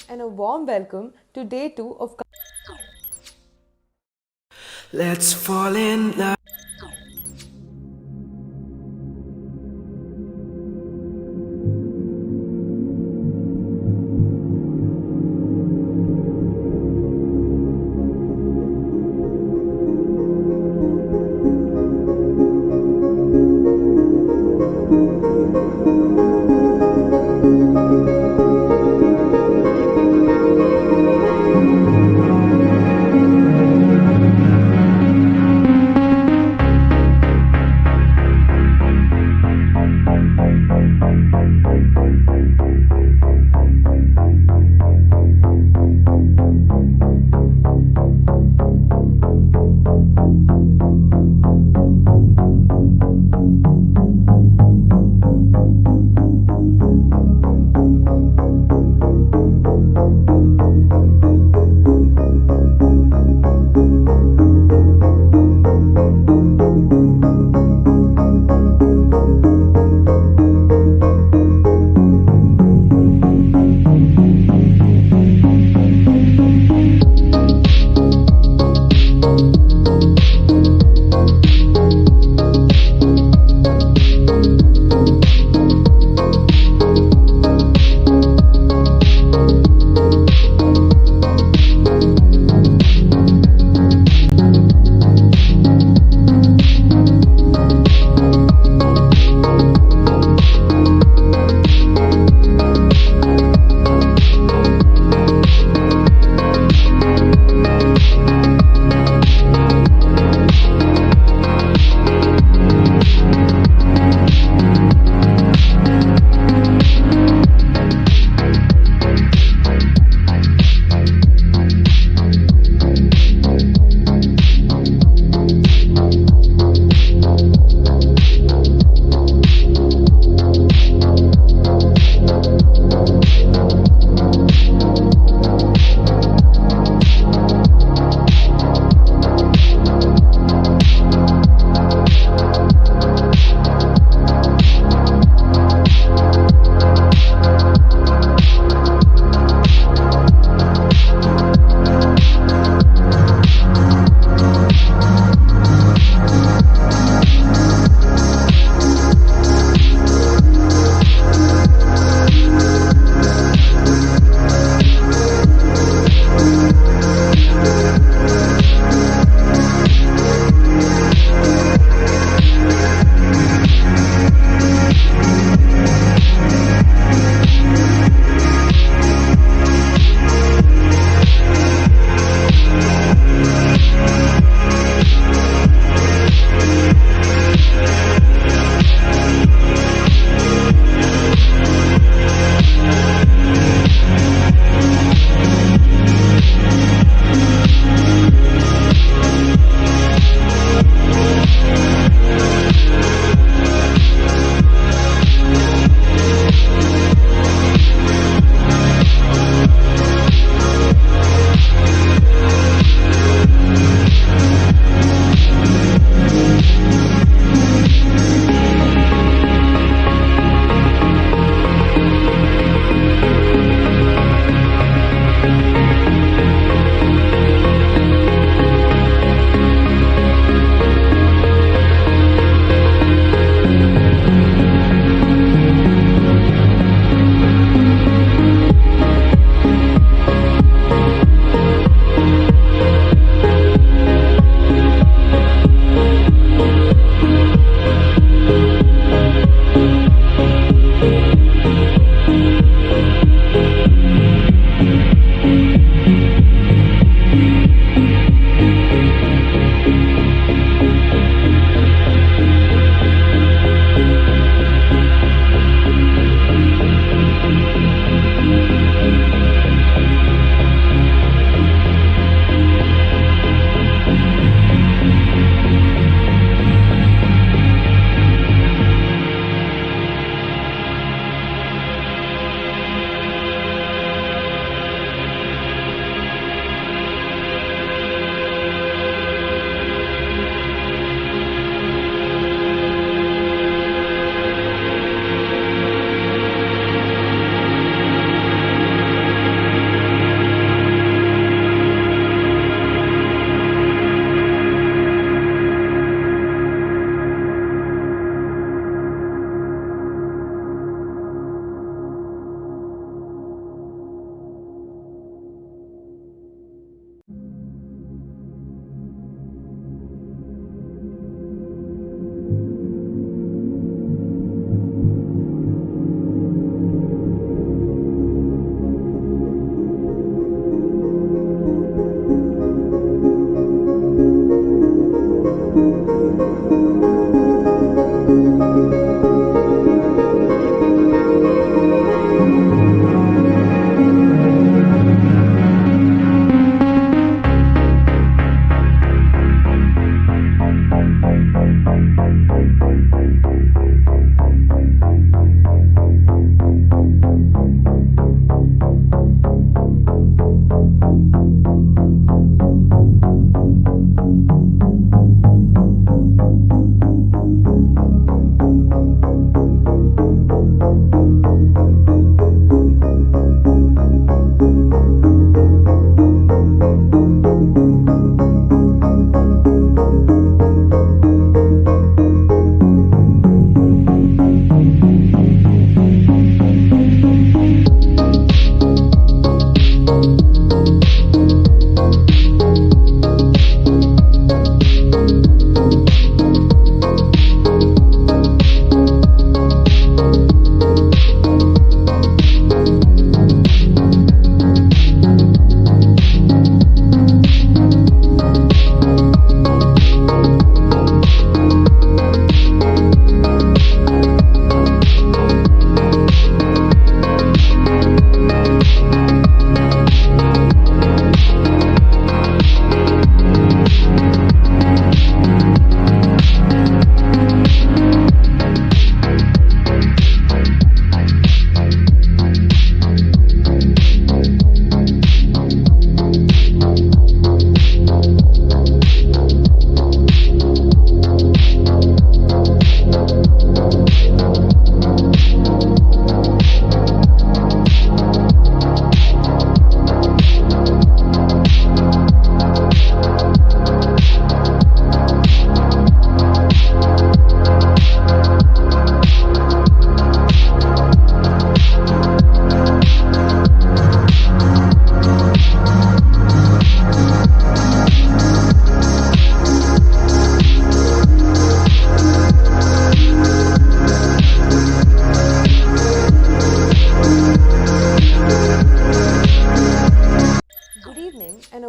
and a warm welcome to day 2 of Let's fall in love.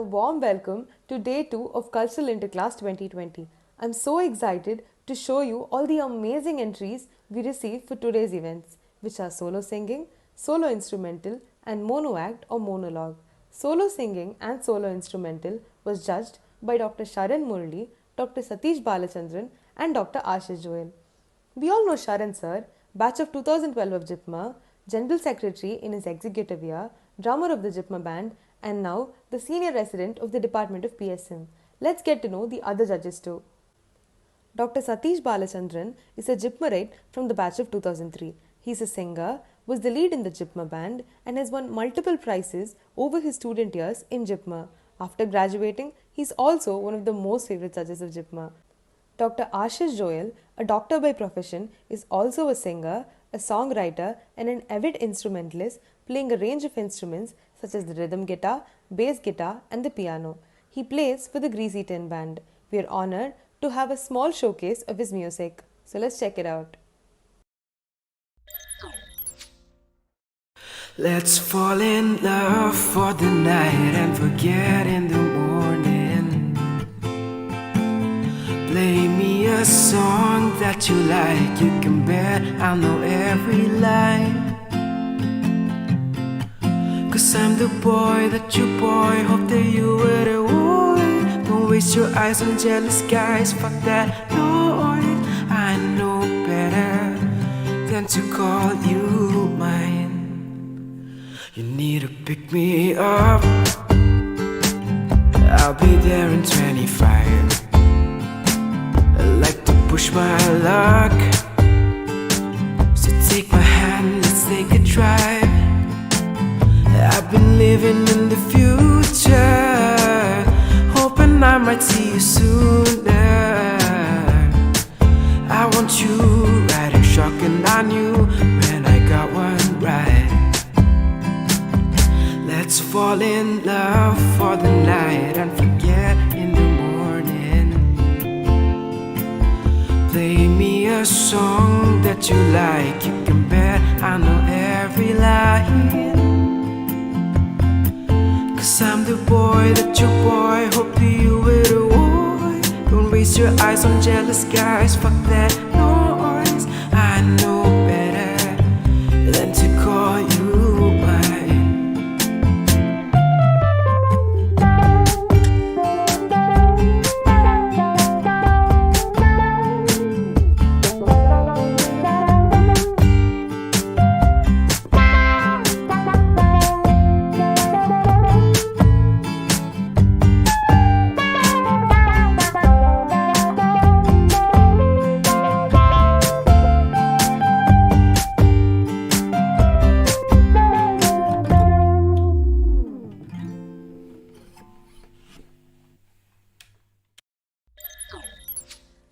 warm welcome to day 2 of Cultural Interclass 2020. I'm so excited to show you all the amazing entries we received for today's events, which are solo singing, solo instrumental, and mono act or monologue. Solo singing and solo instrumental was judged by Dr. Sharan Murli, Dr. Satish Balachandran, and Dr. Ashish Joel. We all know Sharan sir, batch of 2012 of JIPMER, General Secretary in his executive year, drummer of the JIPMER band, and now the senior resident of the Department of PSM. Let's get to know the other judges too. Dr. Satish Balachandran is a JIPMERite from the batch of 2003. He is a singer, was the lead in the JIPMER band, and has won multiple prizes over his student years in JIPMER. After graduating, he is also one of the most favorite judges of JIPMER. Dr. Ashish Joel, a doctor by profession, is also a singer, a songwriter, and an avid instrumentalist, playing a range of instruments such as the rhythm guitar, bass guitar, and the piano. He plays for the Greasy Tin Band. We are honored to have a small showcase of his music. So let's check it out. Let's fall in love for the night and forget in the morning. Play me a song that you like, you can bet I'll know every line. Cause I'm the boy that you boy, hope that you would avoid. Don't waste your eyes on jealous guys, fuck that noise. I know better than to call you mine. You need to pick me up, I'll be there in 25. I like to push my luck, so take my hand, let's take a drive. I've been living in the future, hoping I might see you sooner. I want you riding shotgun on you when I got one right. Let's fall in love for the night and forget in the morning. Play me a song that you like, you can bet I know every line. Cause I'm the boy that your boy hope you would avoid. Don't waste your eyes on jealous guys, fuck that noise. I know better than to call you mine.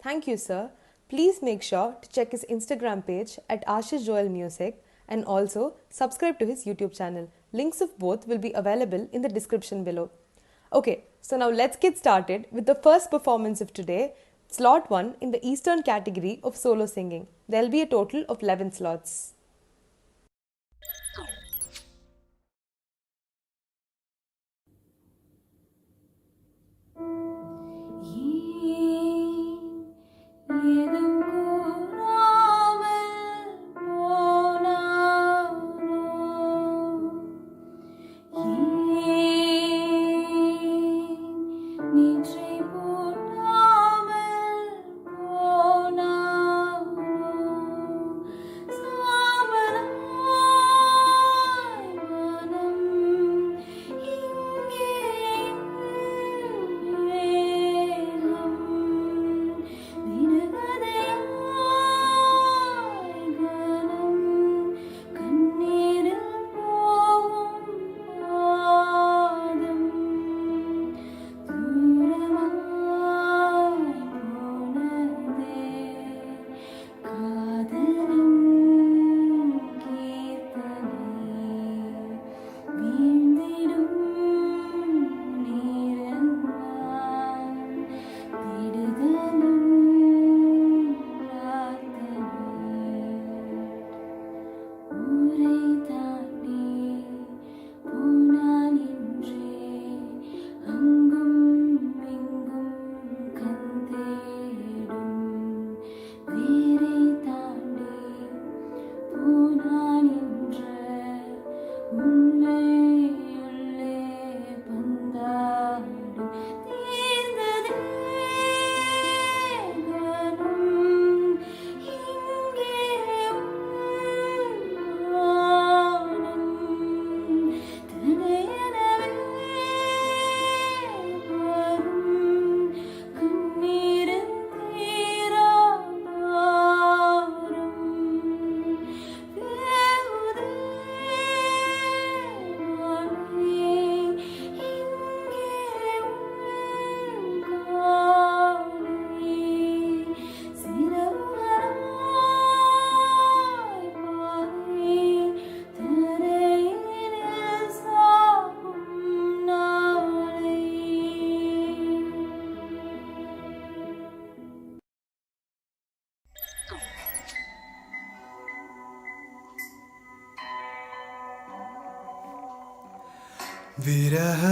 Thank you, sir. Please make sure to check his Instagram page at Ashish Joel Music and also subscribe to his YouTube channel. Links of both will be available in the description below. Okay, so now let's get started with the first performance of today, slot 1 in the Eastern category of solo singing. There will be a total of 11 slots. Sa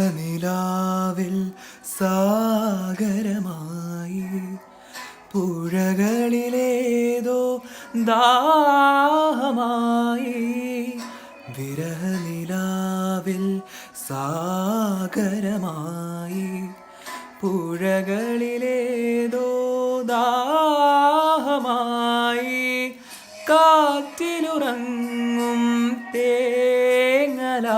വിരഹനിലാവിൽ സാഗരമായി പുഴകളിലേതോ ദാഹമായി. വിരഹനിലാവിൽ സാഗരമായി പുഴകളിലേതോ ദാഹമായി. കാറ്റിലുറങ്ങും തേങ്ങലായി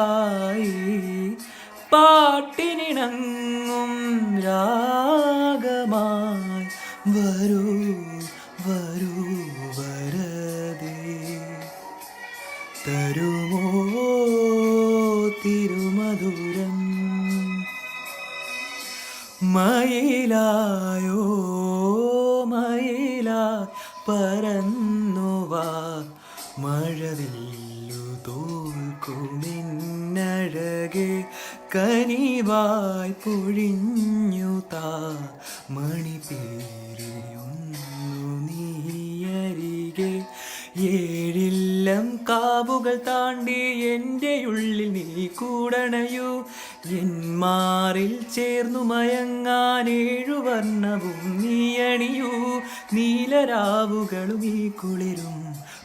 പാട്ടിനിണങ്ങും രാഗമായി. വരൂ വരൂ വരദേ, തരുമോ തിരുമധുരം. മയിലായോ മയിലായി പറന്നുവാ, മഴവില്ലു തോൽക്കുമിന്നഴകെ കനിവായി പൊഴിഞ്ഞു താ. മണിപേരിയൊന്നു നീയരികെ, ഏഴില്ലം കാവുകൾ താണ്ടി എൻ്റെ ഉള്ളിൽ നീ കൂടണയൂ. N മാറിൽ ചേർന്നു മയങ്ങാൻ ഏഴുവർണ്ണവും നീയണിയൂ. നീലരാവുകളും ഈ കുളിരും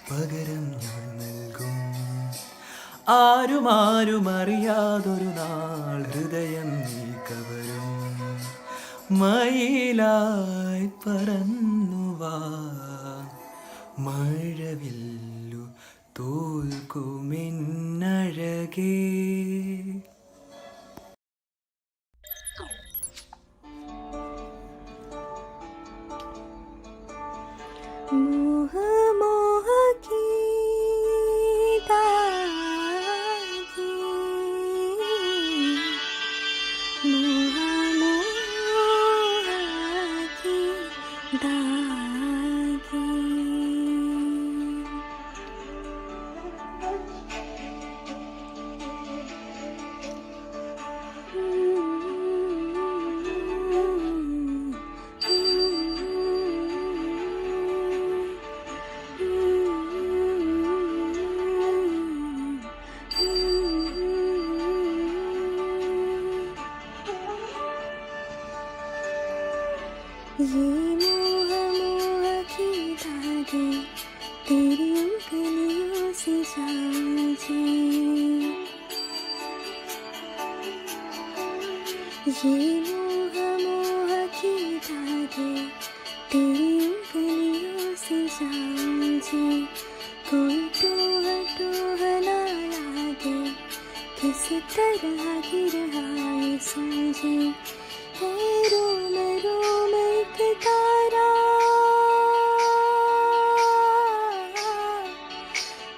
പകരം ഞാൻ നൽകും. ആരുമാരുമറിയാതൊരു നാൾ ഹൃദയം നീ കവരും. മയിലായി പറന്നുവാ, മഴവില്ലു തോൽക്കുമെന്നഴകേ. मोह मोह की दागी, मोह मोह की दागी. ये मोह मोह की धागे तेरी उंगलियों से समझे. ये मोह मोह की धागे तेरी उंगलियों से समझे. कोई टोह टोह ना लागे, किस तरह गिर आए समझे. है रोम रोम एक तारा,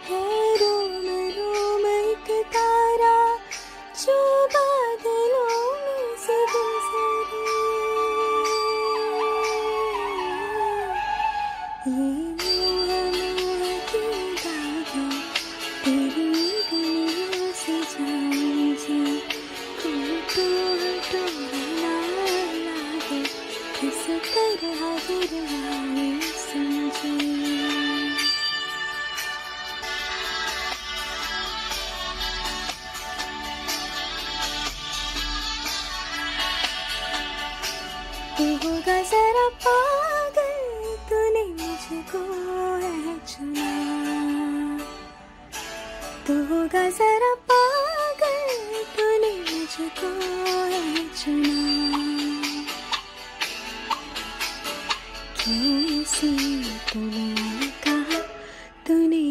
है रोम रोम एक तारा, जो बादलों में से गुजरे. ये मोह मोह की दागे तेरी उंगलियों से समझे. कोई टोह टोह ना लागे, किस तरह गिर आए समझे. तू होगा जरा पागल, तूने मुझको है चुना. तू होगा जरा पागल, तूने मुझको है चुना, कैसे तूने कहा, तूने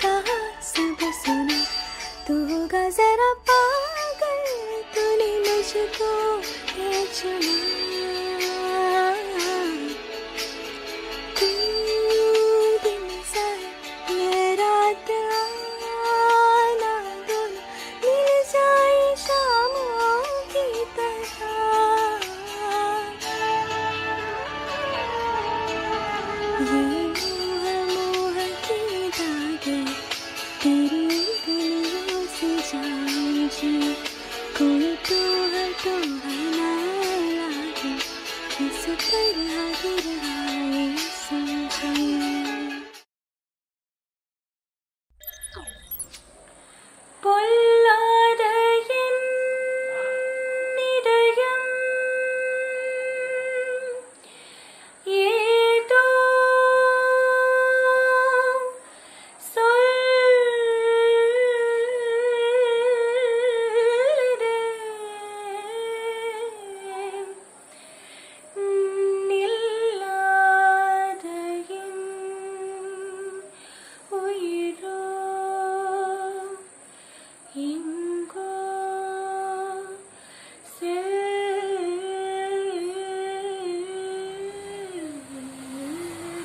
कहा सब सुना, तू होगा जरा पागल, तूने मुझको है चुना, तू दिन सा ये रात आना, दोनों मिल जाए शामों की तरह, ये मोह की दागें तेरी उंगलियों से जाऊं जी, कोई तो ना लागे, किस तरह गिरा ये समझे. பொல்லாத என் இதயம் ஏதோ சொல்லுதே, நில்லாத என் உயிரோ எங்கோ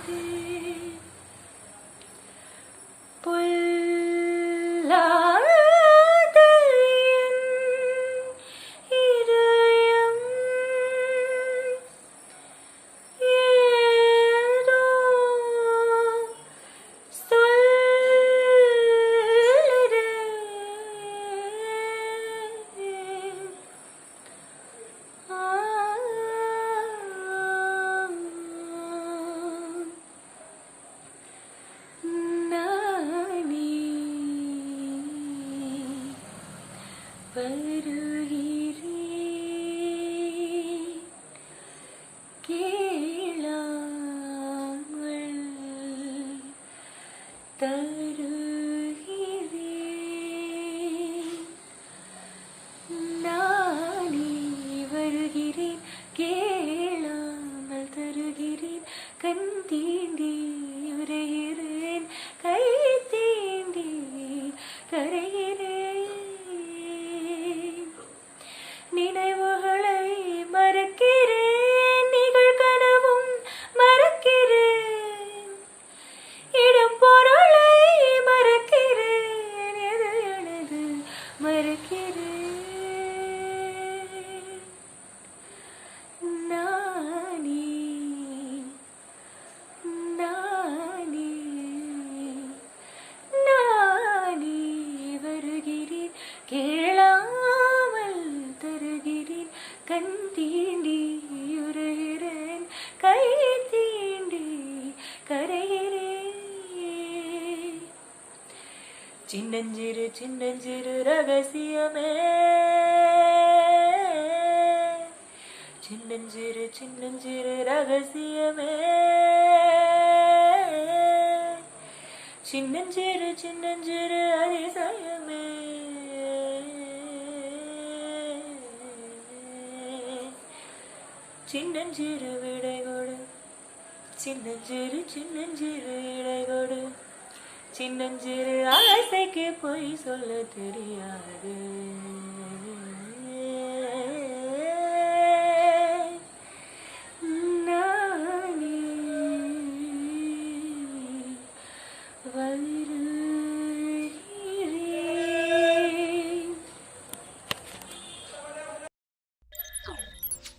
செல்லுதே. பொல்லாத என் இதயம் ஏதோ சொல்லுதே, நானே வருகிறேன், கேளாமல் தருகிறேன், நானே வருகிறேன், கேளாமல் தருகிறேன், கண் தீண்டி உரைகிறேன், கை தீண்டி கரைகிறேன், நினைவுகளை மறக்கிறேன், நிகழ்கனவும் மறக்கிறேன், இடம் பொருளை மறக்கிறேன், எது எனது மறக்கிறேன், நானே நானே நானே வருகிறேன், கேளாமல் தருகிறேன், கண் தீண்டி உருகிறேன், கை தீண்டி கரைகிறேன், சின்னஞ்சிறு சின்னஞ்சிறு ரகசியமே, சின்னஞ்சிறு சின்னஞ்சிறு ரகசியமே, சின்னஞ்சிறு சின்னஞ்சிறு அதிசயமே, சின்னஞ்சிறு விடை கொடு, சின்னஞ்சிறு சின்னஞ்சிறு இடை கொடு, சின்னஞ்சிறு ஆசைக்கு பொய் சொல்ல தெரியாது, நானே வருகிறேன்.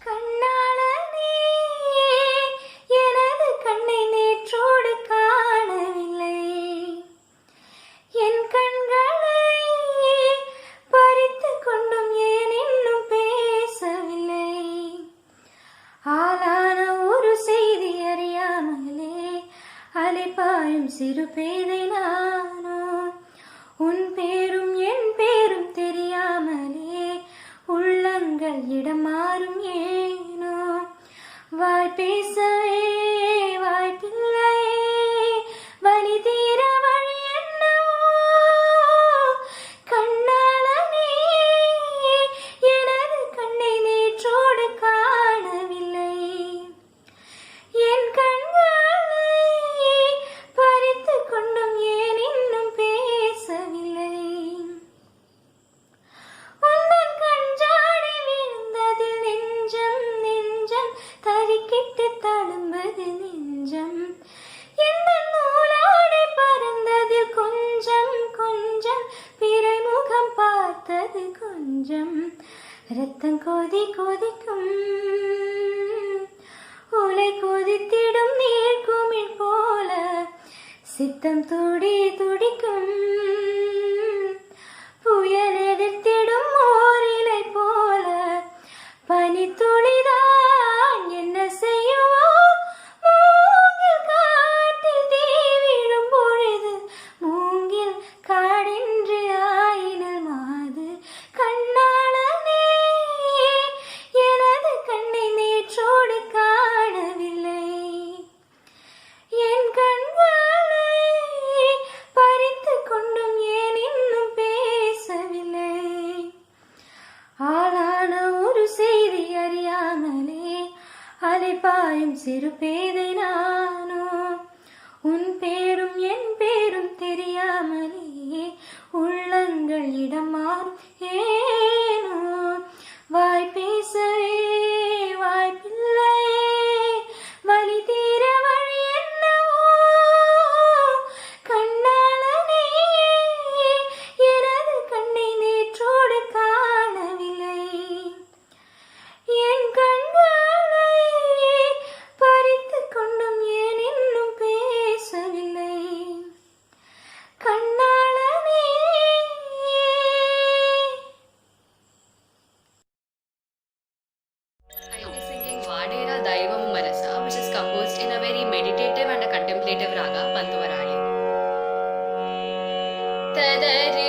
கண்ணாளனே, எனது கண்ணை நேற்றோடு காணவில்லை, என் கண்களை பறித்து கொண்டும் பிறை முகம் பார்த்தது கொஞ்சம் ரத்தம் கொதிக்கும் உலை கொதித்திடும் நீர்க்குமிழ் போல சித்தம் துடிக்கும் புயல் எதிர்த்திடும் ஓரிலை போல பனித்துளிதான் என்ன செய்யுமோ மூங்கில் காட்டில் தீ விழும் பொழுது மூங்கில் காடின்று ஆயினல் மாது கண்ணாளனே எனது கண்ணை நேற்றோடு காணவில்லை என் கண்களை பறித்து கொண்டும் ஏன் இன்னும் பேசவில்லை ஆளான ஒரு செய்தி அறியாமலே அலைபாயும் சிறு பேதை நானோ உன் பேரும் என் பேரும் தெரியாமலே உள்ளங்கள் இடம் மாறும் ஏனோ வாய் பேசவே வாய்ப்பில்லை வலி தீர வழி என்னவோ கண்ணாளனே எனது கண்ணை நேற்றோடு காணவில்லை என் கண்களை பறித்து கொண்டும் ஏன் இன்னும் பேசவில்லை கண்ணாளனே. I will be singing Vadera Daivam Marasa, which is composed in a very meditative and a contemplative raga, Pantuvarali. Tadare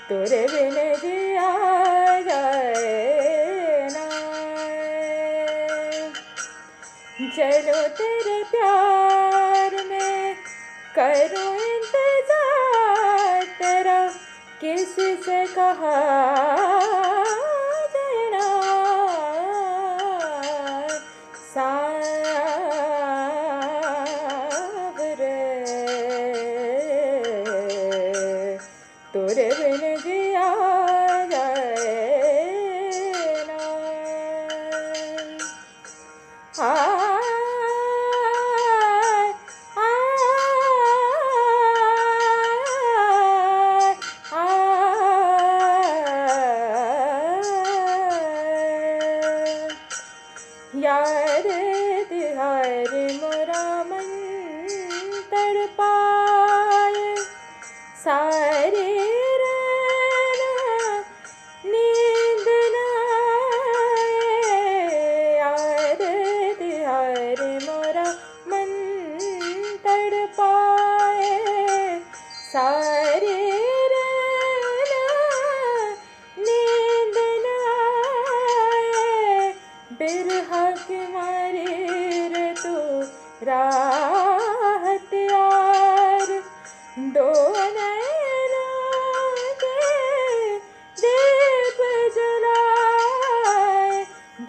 तोरे बिन जिया जाए ना। चलो तेरे प्यार में करूं इंतजार तेरा, किसी से कहा जाए ना। सावरे तोरे बिन जिया जाए ना। यार तिहार मोरा मन तड़पाए, सारे राना नींद न आए। यार तिहार मोरा मन तड़पाए, सारे राना नींद न आए। बिरहा के मारे रे तू राहत यार, दो नैनों के दीप जलाए।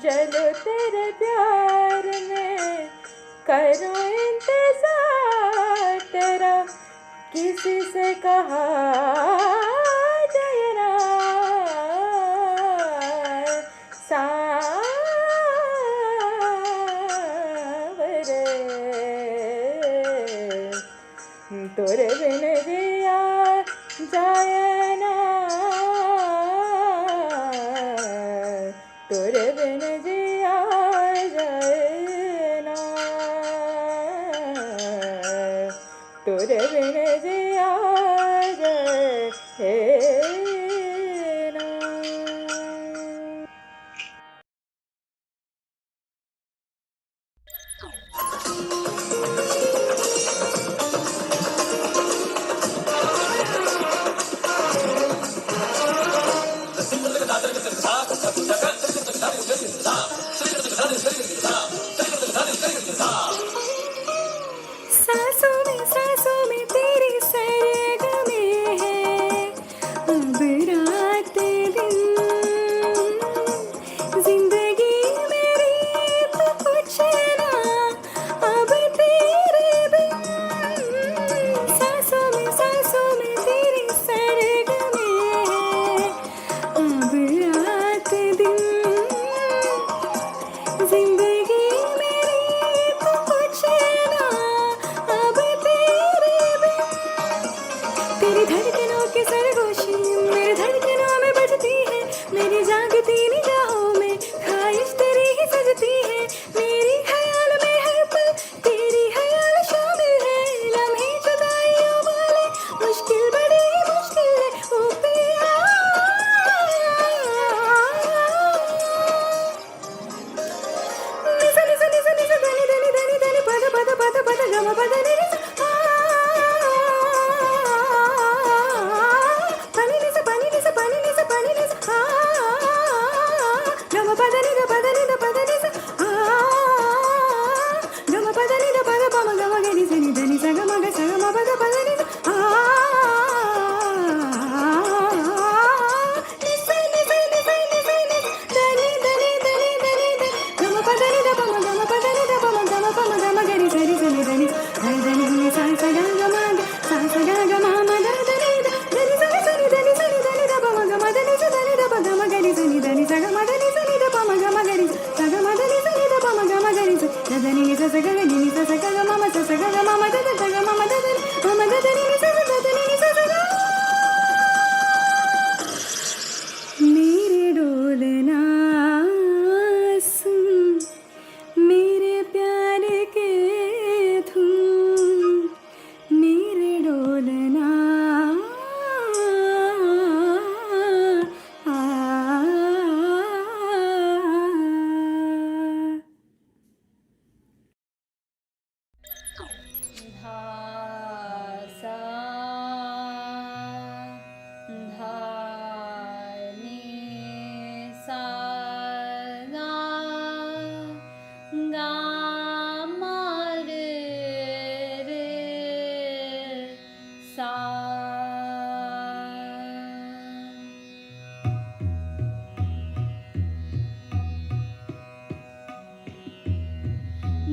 जलो तेरे प्यार में करूं इंतजार तेरा, किसी से कहा जाए ना। सावरे तोरे बिन जिया जाए ना। तोरे बिन जिया जाए ना। तोरे बिन जिया जाए ना।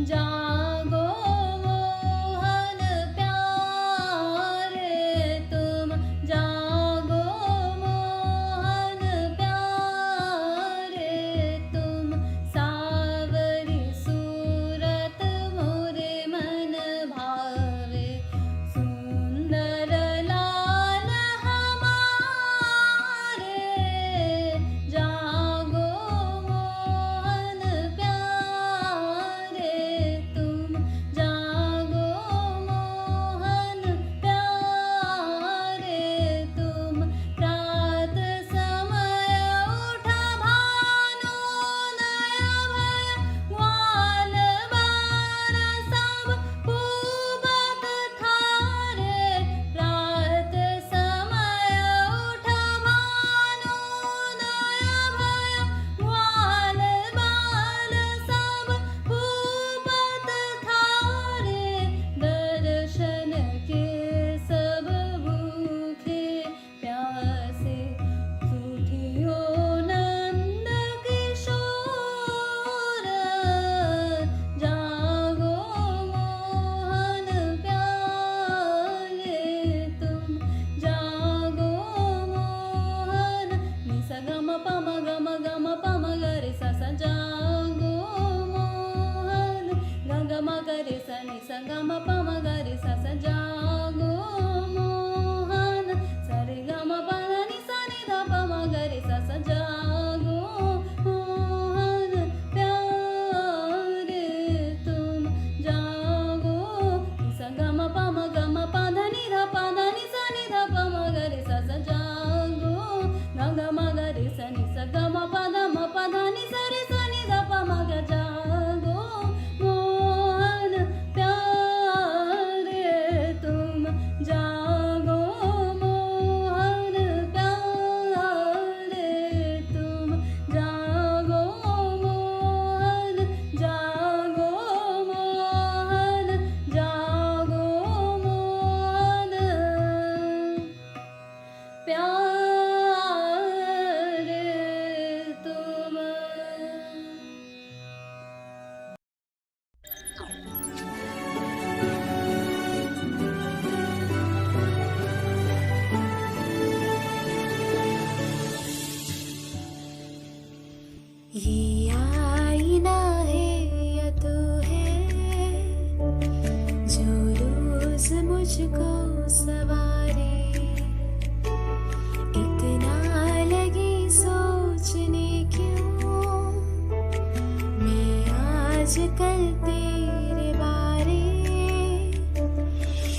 जागो मोहन प्यारे तुम, जागो मोहन प्यारे तुम, सावरी सूरत मोरे मन भावे, सुंदर लाल हमारे, जागो मोहन प्यारे तुम, जागो मोहन प्यारे तुम, रात समय उठा भानुदय भय, ग्वाल बार सब पूबत थारे, रात समय उठा भानुदय भय, ग्वाल बाल सब पूबत थारे, दर्शन के सब भूखे प्यासे, सुधियो नंद किशोर, जागो मोहन प्यारे तुम, जागो मोहन, निस गम पम गरे सा सा, जागो मोहन, गम गरे सा निस गम पम गरे सा सा, जागो मोहन, सरे गम पद नि सा नि ध पम गरे सा सा, जागो मोहन प्यारे तुम, जागो निस गम पद नि ध पद नि सा नि ध पम गरे सा सा, जागो गम गरे सा नि सा गम पद म पद नि सा रे सा नि ध पम ग, जागो मोहन प्यारे तुम, जागो मोहन प्यारे तुम, जागो मोहन, जागो मोहन, जागो मोहन प्यारे तुम। ये आईना है या तू है, जो रोज मुझको सवारे, इतना लगी सोचने क्यों मैं आजकल तेरे बारे,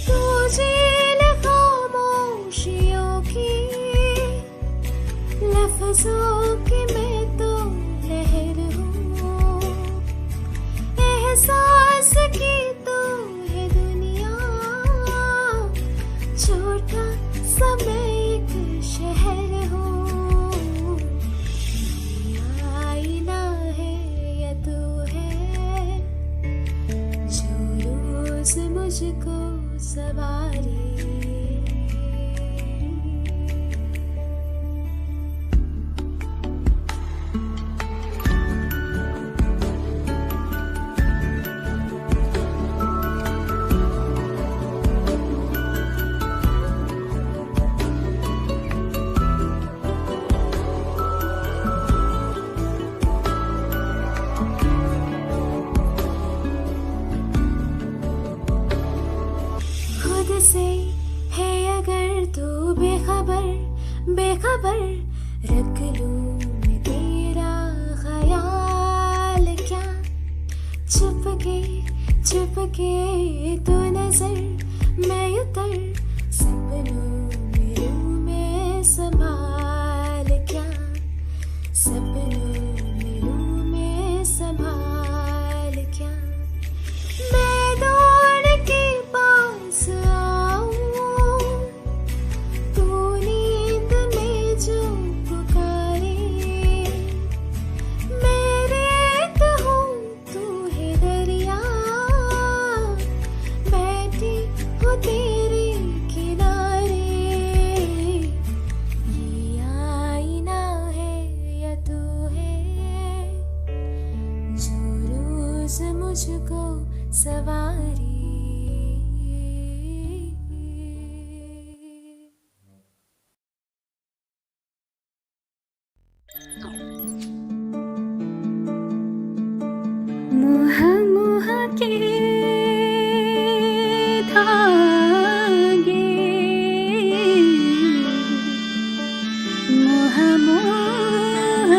तुझे खामोशियों की लफ्जों की मैं तो लहर हूँ, एहसास की तू है दुनिया, छोटा सा मैं एक शहर हूँ, ये आईना है या तू है, जो रोज मुझको सवारे। खुद से है अगर तू बेखबर रख लूं मैं तेरा ख्याल क्या, छुप के तू नजर मैं उतर, सपनों में रूं मैं संभाल क्या, सपनों में रूं मैं संभाल क्या, मैं दौड़ के पास आऊं, तू नींद में जो पुकारे, मैं रेत हूँ तू है दरिया, बैठी हूँ तेरे किनारे, सवारी मोह मोह के धागे मोह मोह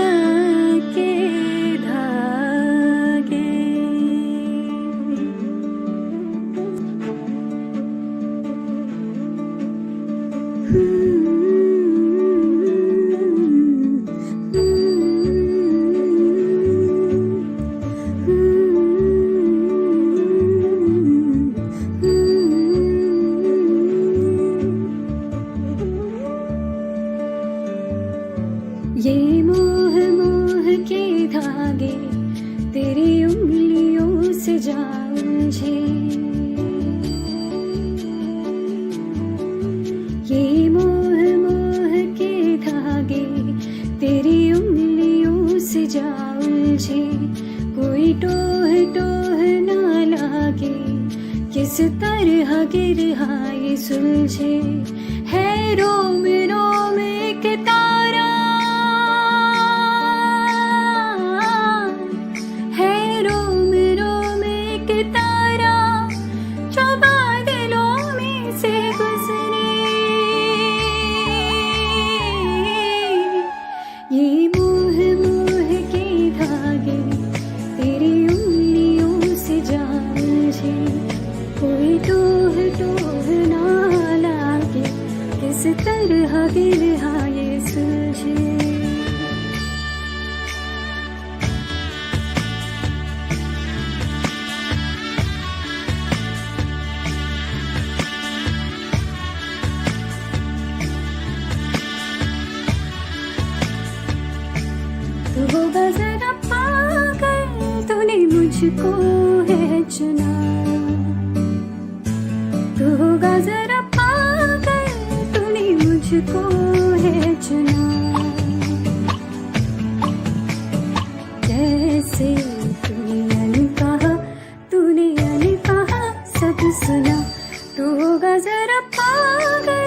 के धागे ये मोह मोह के धागे तेरी उंगलियों से जा उलझे ये मोह मोह के धागे तेरी उंगलियों से जा उलझे कोई टोह टोह ना लागे किस तरह गिरहा ये सुलझे है रोम रोम एक तारा है रोम रोम एक तारा जो बादलों में से गुजरे ये मोह मोह के धागे तेरी उंगलियों से जा उलझे कोई टोह टोह ना लागे किस तरह गिरहा ये सुलझे तू होगा जरा पागल तूने मुझको है चुना तू होगा जरा पागल तूने मुझको है चुना जैसे तूने अनकहा सब सुना तू होगा जरा पागल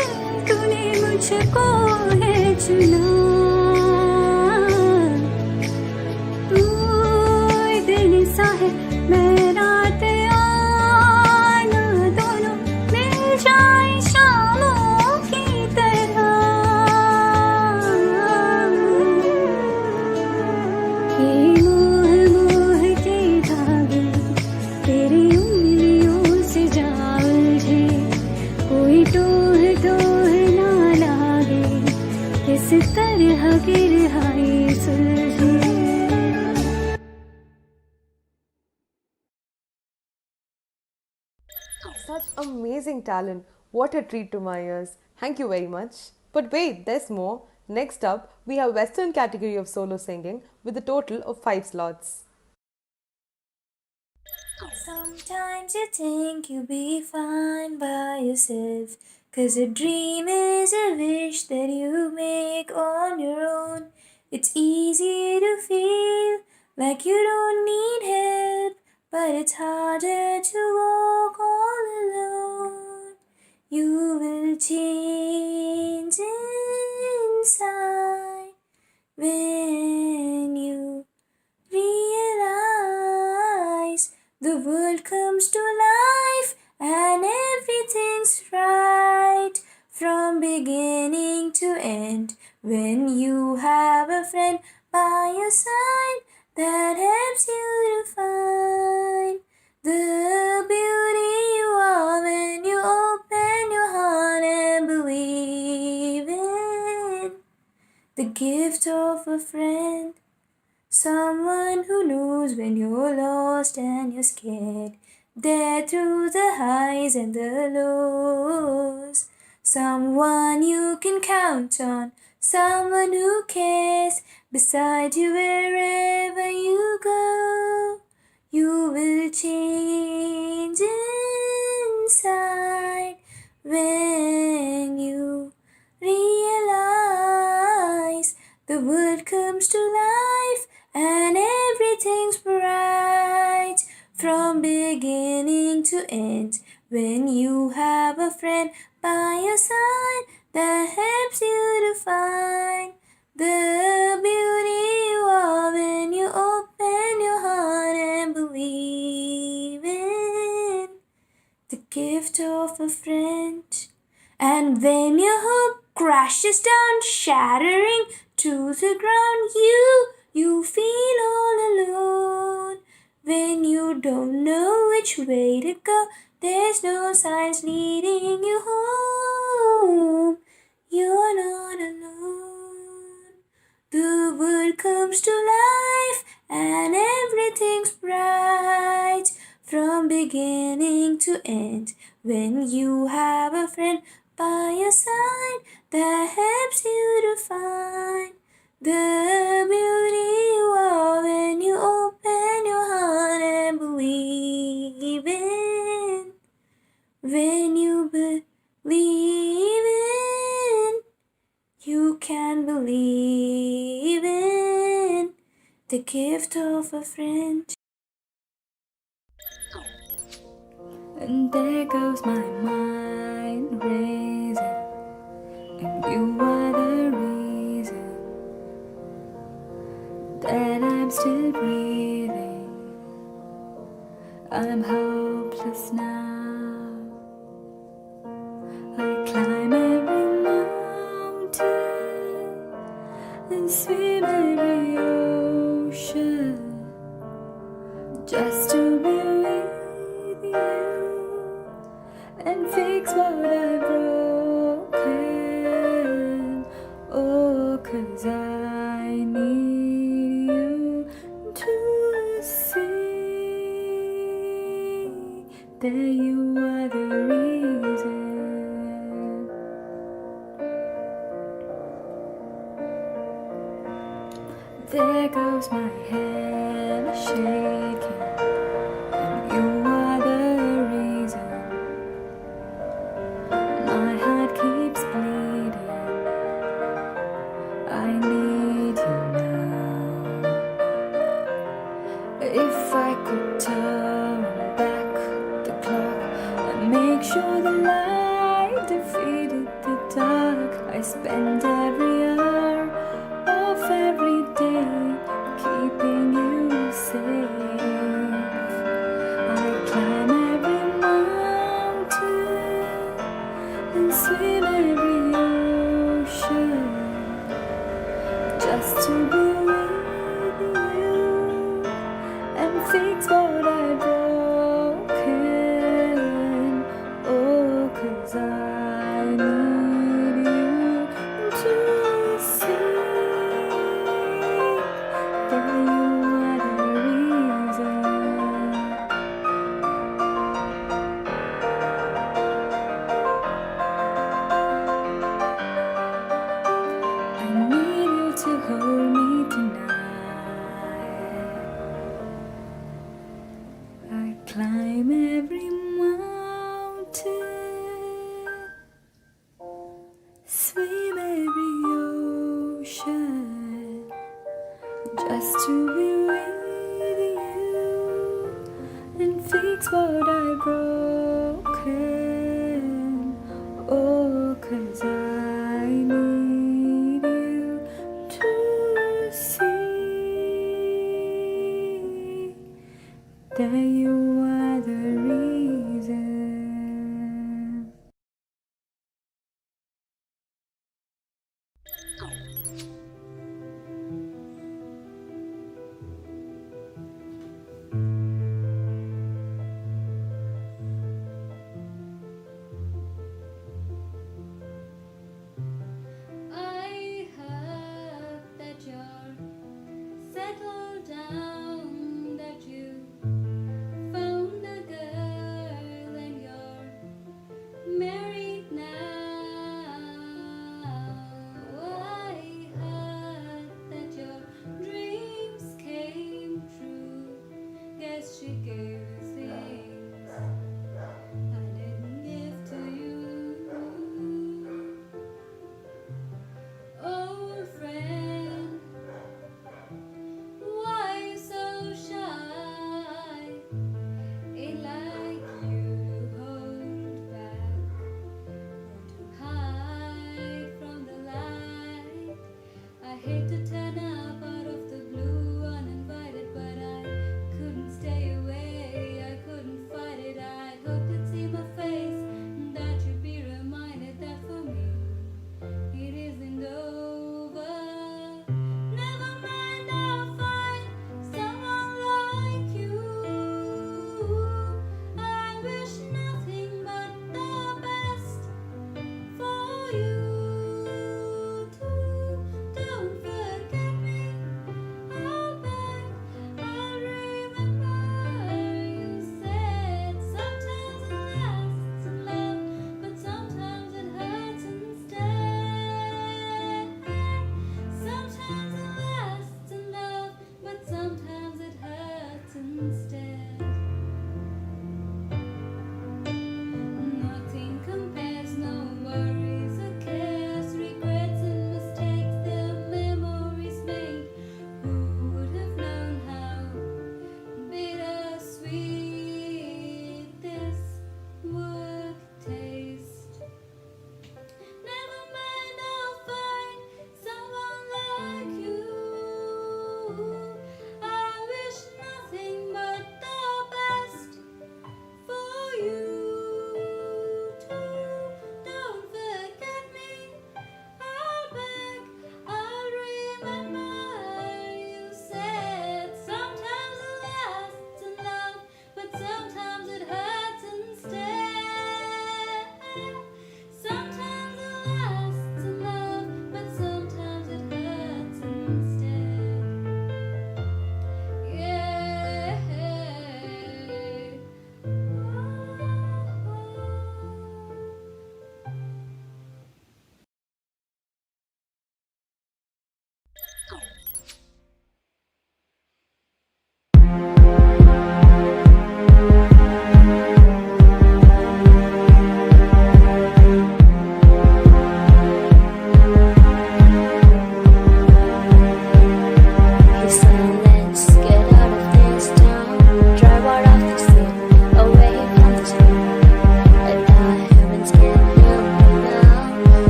तूने मुझको है चुना तू दिन सा है मैं रात आना दोनों मिल जाए शामों की तरह ये मोह मोह के धागे तेरी उंगलियों से जा उलझे कोई टोह टोह ना लागे किस तरह गिरहा ये सुलझे Such amazing talent. What a treat to my ears. Thank you very much. But wait, there's more. Next up, we have Western category of solo singing with a total of 5 slots. Sometimes you think you'll be fine by yourself, 'cause a dream is a wish that you make on your own. It's easy to feel like you don't need help, but it's harder to walk all alone. You will change inside when you realize the world comes to life and everything's right from beginning to end when you have a friend by your side that helps you to find the beauty you are when you open your heart and believe in the gift of a friend. Someone who knows when you're lost and you're scared, there through the highs and the lows. Someone you can count on, someone who cares, beside you wherever you go. You will change inside when you realize the world comes to life and everything's bright from beginning to end. When you have a friend by your side that helps you to find the beauty you are when you open your heart and believe in the gift of a friend. And when your hope crashes down, shattering to the ground, you feel all alone. When you don't know which way to go, there's no signs leading you home. You're not alone. The world comes to life and everything's bright from beginning to end. When you have a friend by your side that helps you to find the beauty you are when you open your heart and believe in. When you believe in, you can believe in the gift of a friend. And there goes my mind racing, and you are the reason that I'm still breathing. I'm hopeless now. I climb every mountain and swim every ocean just to be with you and fix what I've broken. Oh, 'cause I need you to see that you are the reason. There goes my hand shaking, and you are the reason. My heart keeps bleeding. I need you now. If I could turn back the clock and make sure the light defeated the dark, I spend every hour of every day keeping you safe. I climb every mountain and swim every ocean just to be with you and fix what I've broken. Oh, 'cause I need you to see that you are the reason. I need you to hold me tonight. I climb every mountain, swim every ocean just to be with you and fix what I've broken. Oh, 'cause I need you to see that you are the reason.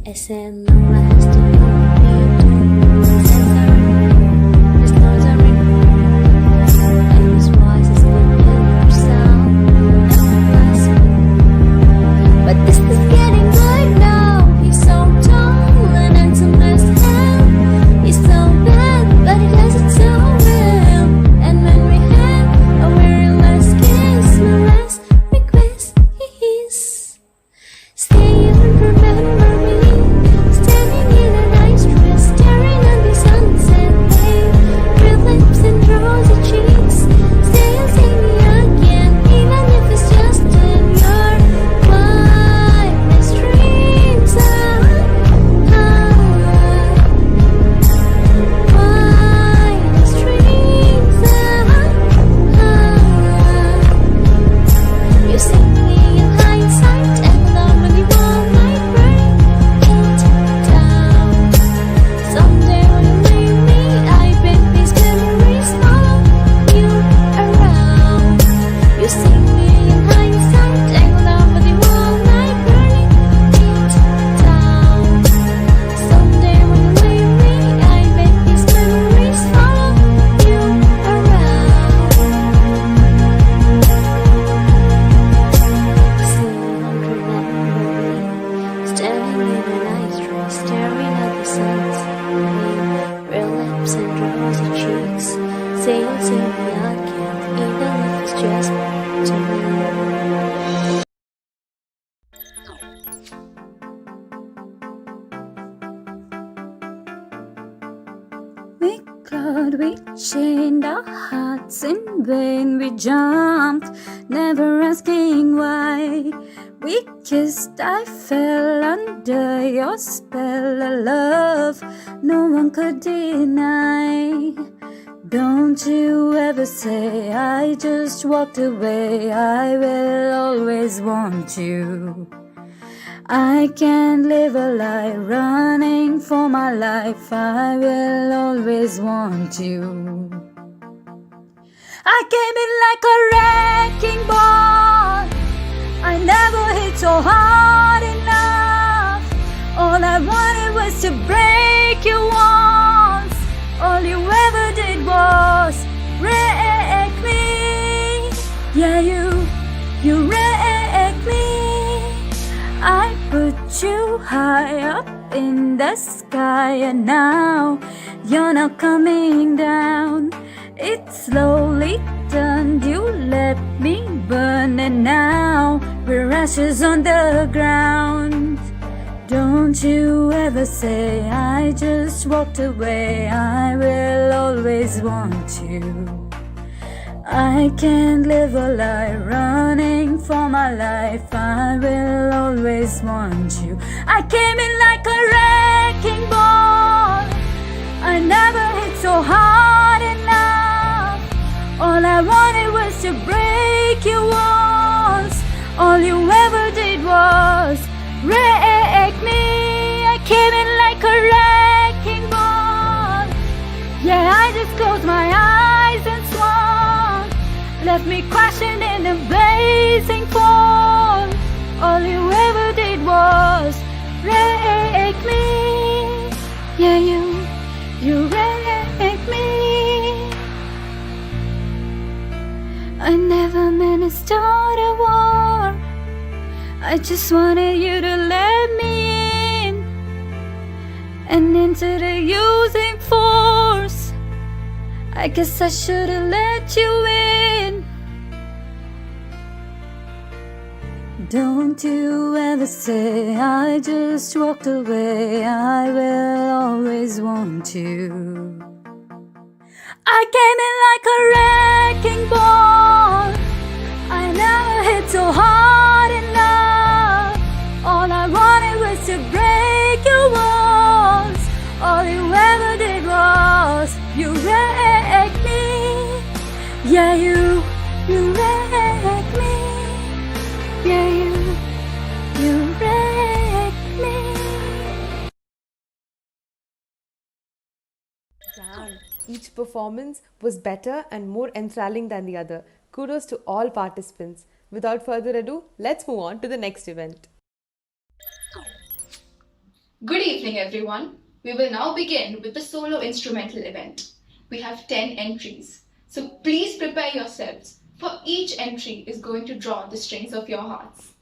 As in long lasting sense I remember, his notes I remember, and his voice is familiar sound and last. But this is getting good now. He's so tall and handsome as hell. He's so bad, but he does it so well. And when we have a very last kiss, my last request is stay and remember me, standing in a nice dress, staring at the sunset bay, red lips and rosy cheeks. Stay and see me again, even if it's just in your wildest dreams. Wildest dreams. You see me in hindsight, and I really want my brain it down. Someday when you leave me, I bet these memories follow you around. You see me in hindsight, and I really want my brain it down. Someday when you leave me, I bet these memories follow you around. Still don't remember me, standing in a nice dress, staring at the sunset, red lips and rosy cheeks. Say you'll see me again, even if it's just to me. We clawed, we chained our hearts in vain. We jumped, never asking why. We kissed, I fell under your spell of love no one could deny. Don't you ever say I just walked away. I will always want you. I can't live a lie running for my life. I will always want you. I came in like a wrecking ball. I never hit so hard enough. All I wanted was to break you once. All you ever did was wreck me. Yeah, you wrecked me. I put you high up in the sky, and now you're not coming down. It slowly turned, you let me burn, and now we're ashes on the ground. Don't you ever say I just walked away. I will always want you. I can't live a lie running for my life. I will always want you. I came in like a wrecking ball. I never hit so hard enough. All I wanted was to break you once. All you ever did was wreck me. I came in like a wrecking ball. Yeah, I just closed my eyes and swung, left me crashing in a blazing fall. All you ever did was wreck me. Yeah, you wrecked me. I never meant to start a war. I just wanted you to let me in, and into the using force. I guess I should've let you in. Don't you ever say I just walked away. I will always want you. I came in like a wrecking ball. I never hit so hard enough. All I wanted was to break your walls. All you ever did was you wrecked me. Yeah, you wrecked me. Yeah, you wrecked me. Damn, each performance was better and more enthralling than the other. Kudos to all participants. Without further ado, let's move on to the next event. Good evening, everyone. We will now begin with the solo instrumental event. We have 10 entries, so please prepare yourselves, for each entry is going to draw the strings of your hearts.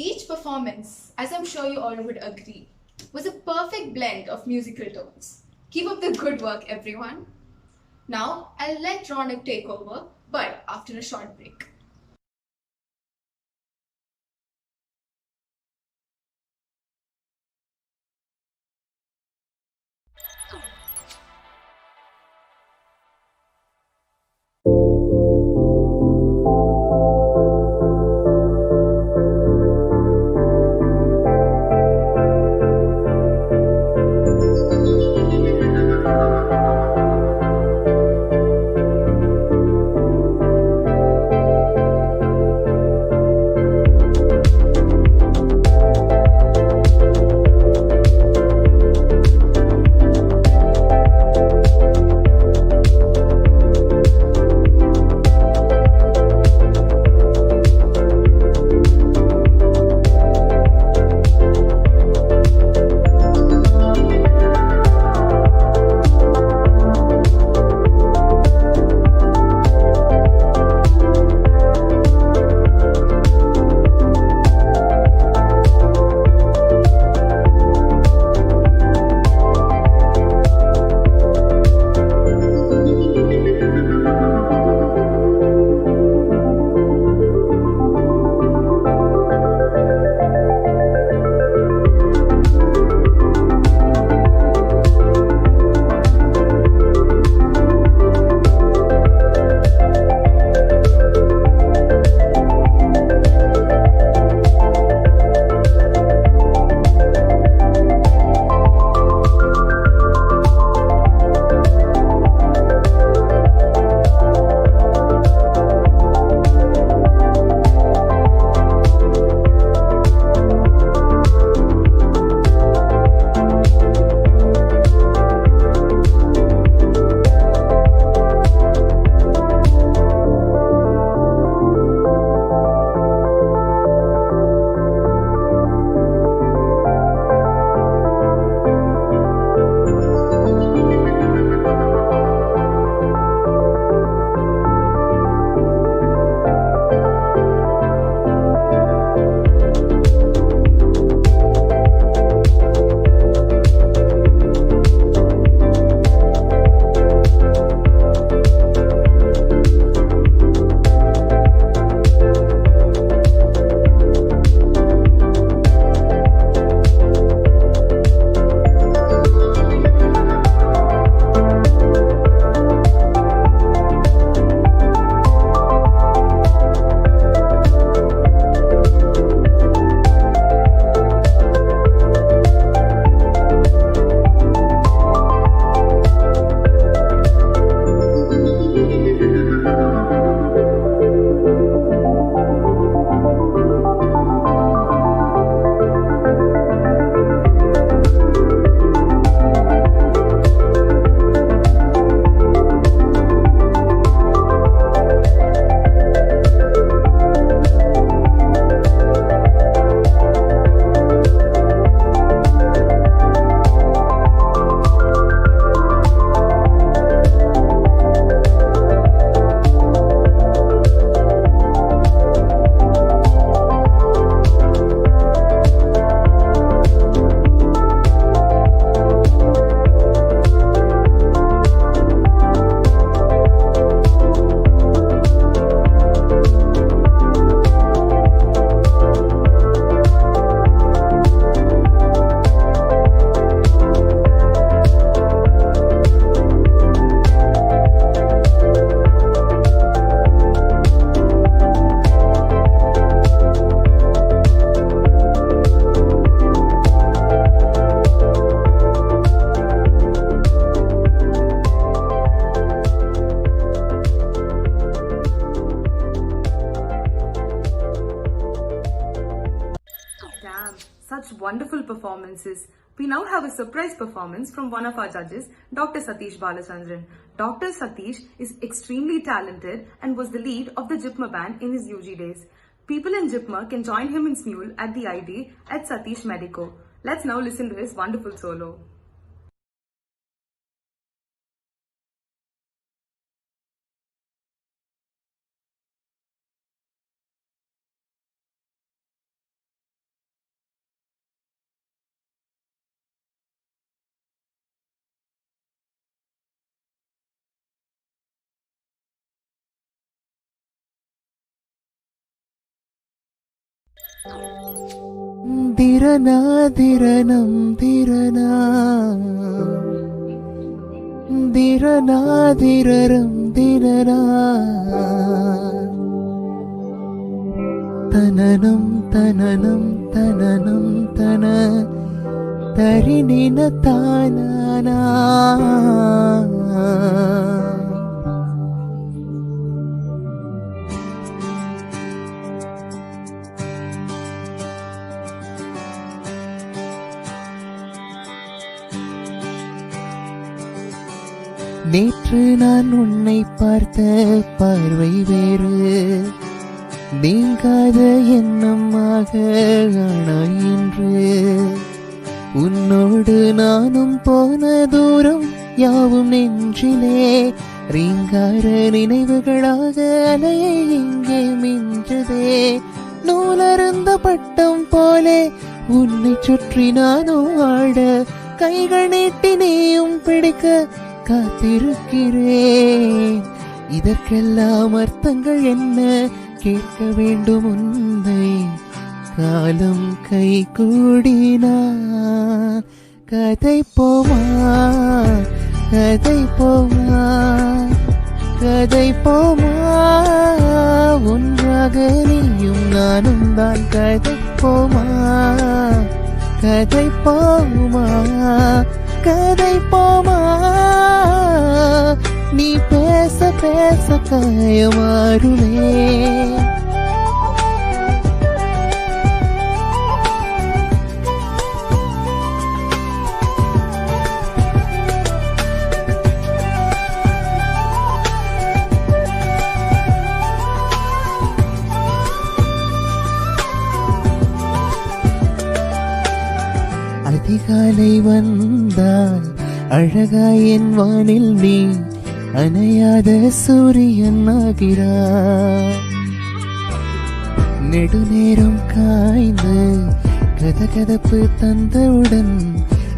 Each performance, as I'm sure you all would agree, was a perfect blend of musical tones. Keep up the good work, everyone. Now, I'll let Ronak take over, but after a short break. Such wonderful performances. We now have a surprise performance from one of our judges, Dr. Satish Balachandran. Dr. Satish is extremely talented and was the lead of the JIPMER band in his UG days. People in JIPMER can join him in Smule at the ID at Satish Medico. Let's now listen to his wonderful solo. திரனா திரனம் திரனா திரனா திரரம் திரனா தனனம் தனனம் தனனம் தன தரிணின தானானா நேற்று நான் உன்னை பார்த்த பார்வை வேறு, நீங்காத எண்ணமாக ஆனாய் இன்று. உன்னோடு நானும் போன தூரம் யாவும் நெஞ்சிலே ரீங்கார நினைவுகளாக அலையை இங்கே மிஞ்சதே. நூலருந்த பட்டம் போலே உன்னை சுற்றி நானும் ஆட, கைகள் நீட்டி நீயும் பிடிக்க காத்திருக்கிறேன். இதற்கெல்லாம் அர்த்தங்கள் என்ன கேட்க வேண்டும் உன்னை. காலம் கை கூடினான் கதை போமா கதை போமா கதை போமா. ஒன்றாக நீயும் நானும் தான் கதை போமா கதை போமா கதை போமா. நீ பேச பேச காயமாறுமே. அதிகாலை வந்தால் அழகாய் என் வானில் நீ அணையாத சூரியன் ஆகிறாய். நெடுநேரம் காய்ந்து கதகதப்பு தந்தவுடன்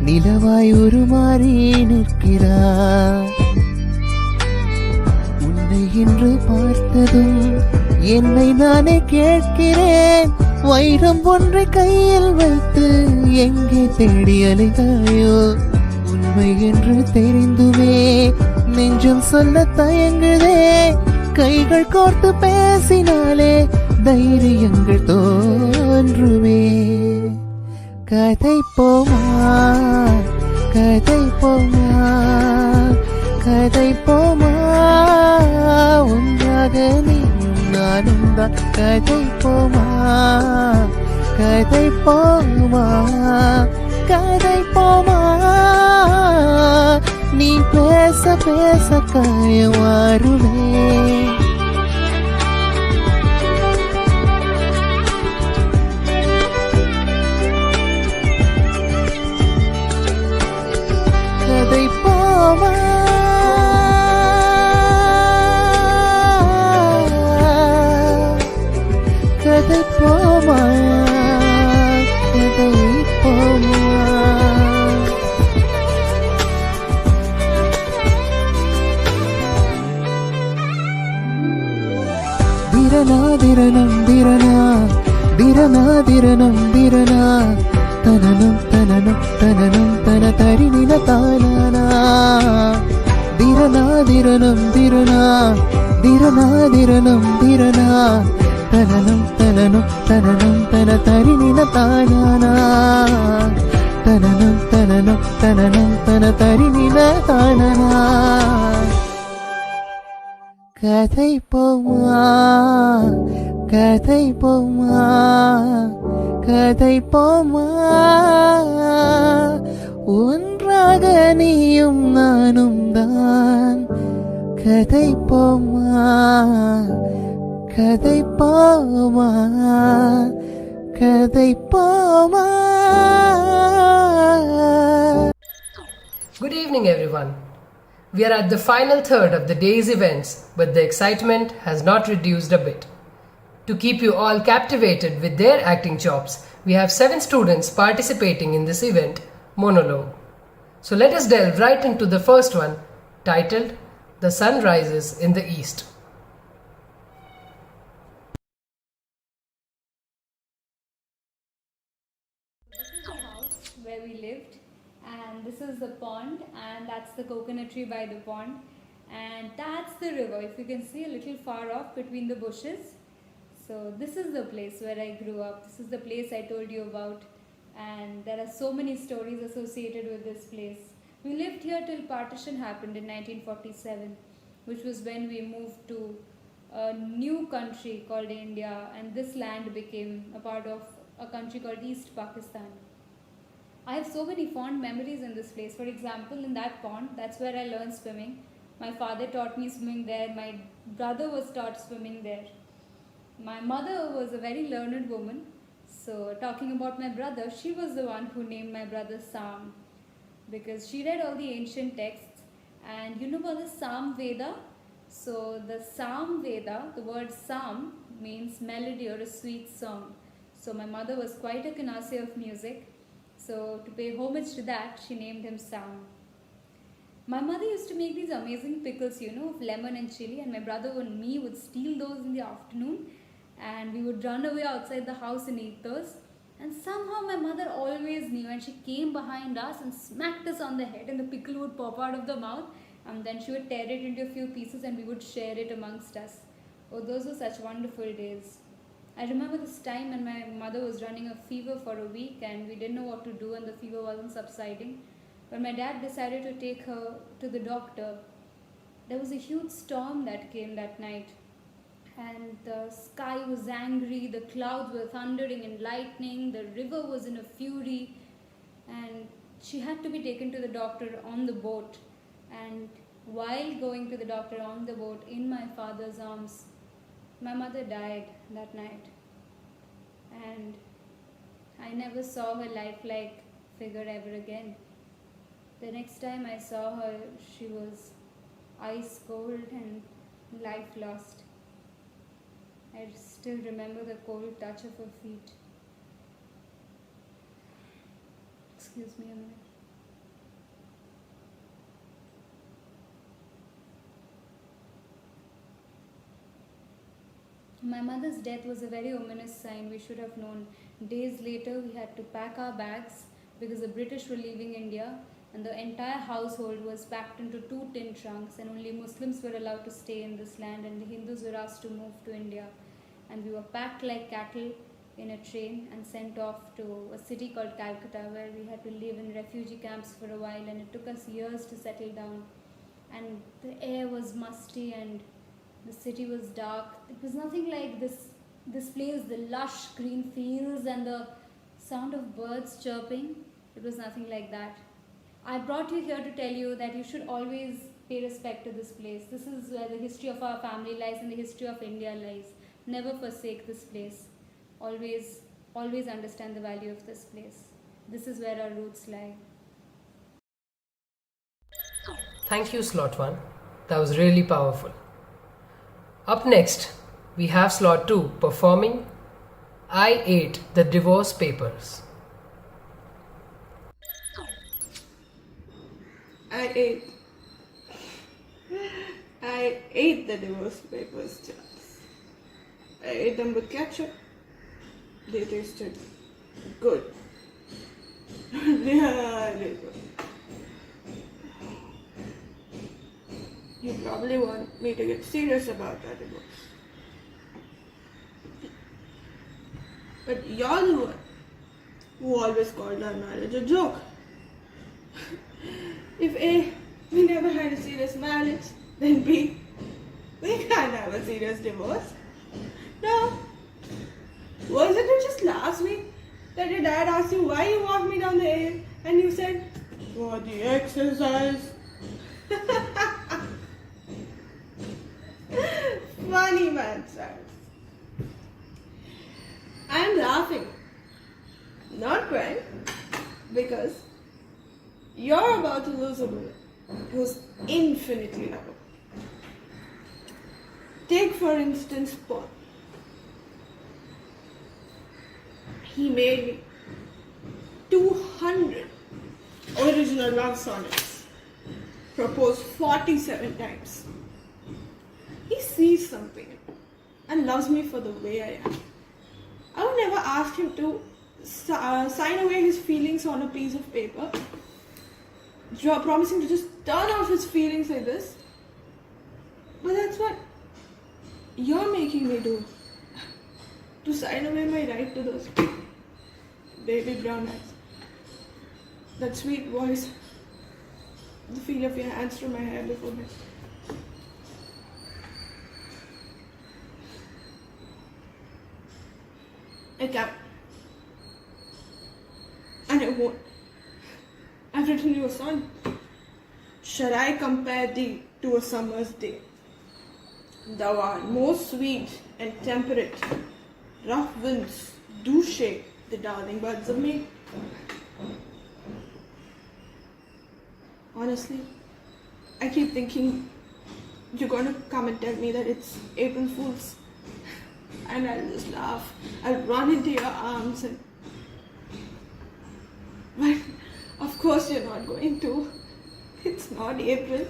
நிலவாய் உருமாறி நிற்கிறாய். உன்னை இன்று பார்த்ததும் என்னை நானே கேட்கிறேன். வைரம் ஒன்றை கையில் வைத்து எங்கே தேடி அலைந்தாயோ. உண்மை என்று தெரிந்துமே நெஞ்சம் சொல்ல தயங்குதே. கைகள் கோர்த்து பேசினாலே தைரியங்கள் தோன்றுமே. கதை போமா கதை போமா கதை போமா. ஒன்றாக நீயும் நானும் தான் கதை போமா கதை போமா கதை போமா. நீ பேச பேச காயமாறுமே. கதை போமா கதை போமா கதை போமா. திரனா திரனம் திரனா திரனா திரனம் திரனா தனனம் தனனம் தனனம் தன தரிணின தானானா. திரனா திரனம் திரனா திரனா திரனம் திரனா தனனம் தனனம் தனனம் தன தரிணின தானானா. தனனம் தனனம் தனனம் தன தரிணின தானானா. கதை போமா கதை போமா கதை போமா. ஒன்றாக நீயும் நானும் தான் கதை போமா கதை போமா கதை போமா. Good evening, everyone. We are at the final third of the day's events, but the excitement has not reduced a bit. To keep you all captivated with their acting chops, we have 7 students participating in this event, Monologue. So let us delve right into the first one, titled The Sun Rises in the East. where we lived, and this is the pond, and that's the coconut tree by the pond, and that's the river. If you can see a little far off between the bushes. So this is the place where I grew up. This is the place I told you about, and there are so many stories associated with this place. We lived here till partition happened in 1947, which was when we moved to a new country called India, and this land became a part of a country called East Pakistan. I have so many fond memories in this place. For example, in that pond, that's where I learned swimming. My father taught me swimming there. My brother was taught swimming there. My mother was a very learned woman. So, talking about my brother, she was the one who named my brother Sam, because she read all the ancient texts. And you know about the Sam Veda? So, the Sam Veda, the word Sam means melody or a sweet song. So, my mother was quite a connoisseur of music. So, to pay homage to that, she named him Sam. My mother used to make these amazing pickles, of lemon and chili, and my brother and me would steal those in the afternoon, and we would run away outside the house and eat those. And somehow my mother always knew, and she came behind us and smacked us on the head, and the pickle would pop out of the mouth, and then she would tear it into a few pieces and we would share it amongst us. Oh, those were such wonderful days. I remember this time when my mother was running a fever for a week and we didn't know what to do and the fever wasn't subsiding. When my dad decided to take her to the doctor, there was a huge storm that came that night. And the sky was angry, the clouds were thundering and lightning, the river was in a fury, and she had to be taken to the doctor on the boat. And while going to the doctor on the boat, in my father's arms, my mother died that night. And I never saw her lifelike figure ever again. The next time I saw her, she was ice cold and life lost. I still remember the cold touch of her feet. Excuse me a minute. My mother's death was a very ominous sign. We should have known. Days later, we had to pack our bags because the British were leaving India, and the entire household was packed into 2 tin trunks, and only Muslims were allowed to stay in this land, and the Hindus were asked to move to India. And we were packed like cattle in a train and sent off to a city called Calcutta, where we had to live in refugee camps for a while, and it took us years to settle down. And the air was musty and the city was dark. It was nothing like this place, the lush green fields and the sound of birds chirping. It was nothing like that. I brought you here to tell you that you should always pay respect to this place. This is where the history of our family lies and the history of India lies. Never forsake this place. Always understand the value of this place. This is where our roots lie. Thank you, Slot 1. That was really powerful. Up next, we have Slot 2 performing I Ate the Divorce Papers. I ate the divorce papers, Charles. I ate them with ketchup. They tasted good. Really good. You probably want me to get serious about that divorce. But you're the one who always called our marriage a joke. If A, we never had a serious marriage, then B, we can't have a serious divorce. No. Wasn't it just last week that your dad asked you why you walked me down the aisle and you said, for the exercise? Funny man, Charles. I'm laughing, not crying, because you're about to lose a woman who's infinitely lovable. Take for instance Paul. He made me 200 original love sonnets, proposed 47 times. He sees something and loves me for the way I am. I would never ask him to sign away his feelings on a piece of paper, promising to just turn off his feelings like this. But that's what you're making me do. To sign away my right to those baby brown eyes, that sweet voice, the feel of your hands through my hair before bed. I can't. And I won't. I've written you a song. Shall I compare thee to a summer's day? Thou art more sweet and temperate. Rough winds do shake the darling buds of me. Honestly, I keep thinking you're going to come and tell me that it's April Fool's. And I'll just laugh. I'll run into your arms and... But of course you're not going to. It's not April.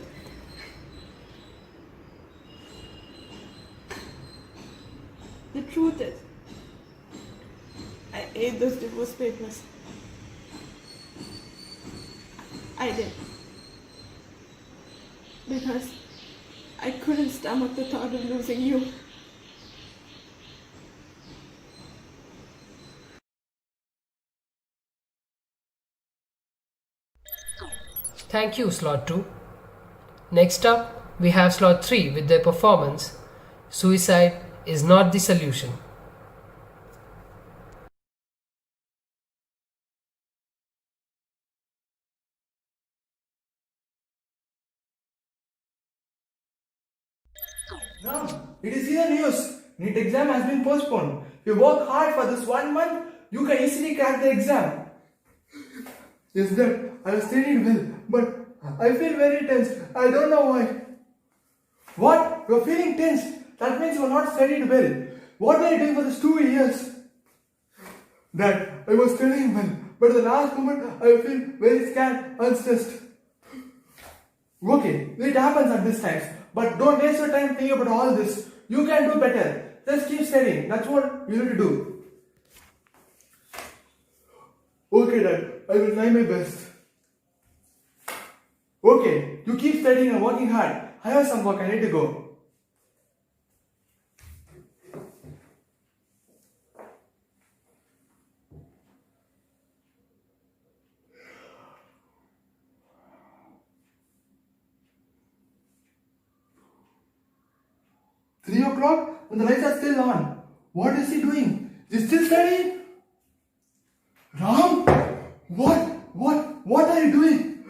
The truth is, I ate those divorce papers. I did. Because I couldn't stomach the thought of losing you. Thank you, slot 2. Next up, we have slot 3 with their performance, Suicide is Not the Solution. Ram, it is in the news. NEET exam has been postponed. You work hard for this 1 month, you can easily crack the exam. Yes, Dad, I have studied well, but I feel very tense. I don't know why. What? You're feeling tense? That means you're not studied well. What were you doing for these 2 years? Dad, I was studying well, but at the last moment I feel very scared and stressed. Okay, it happens at this time, but don't waste your time thinking about all this. You can do better. Just keep studying. That's what you need to do. Okay, Dad, I will try my best. Okay, you keep studying and working hard. I have some work, I need to go. Three o'clock and the lights are still on. What is he doing? Is he still studying? Ram? What are you doing?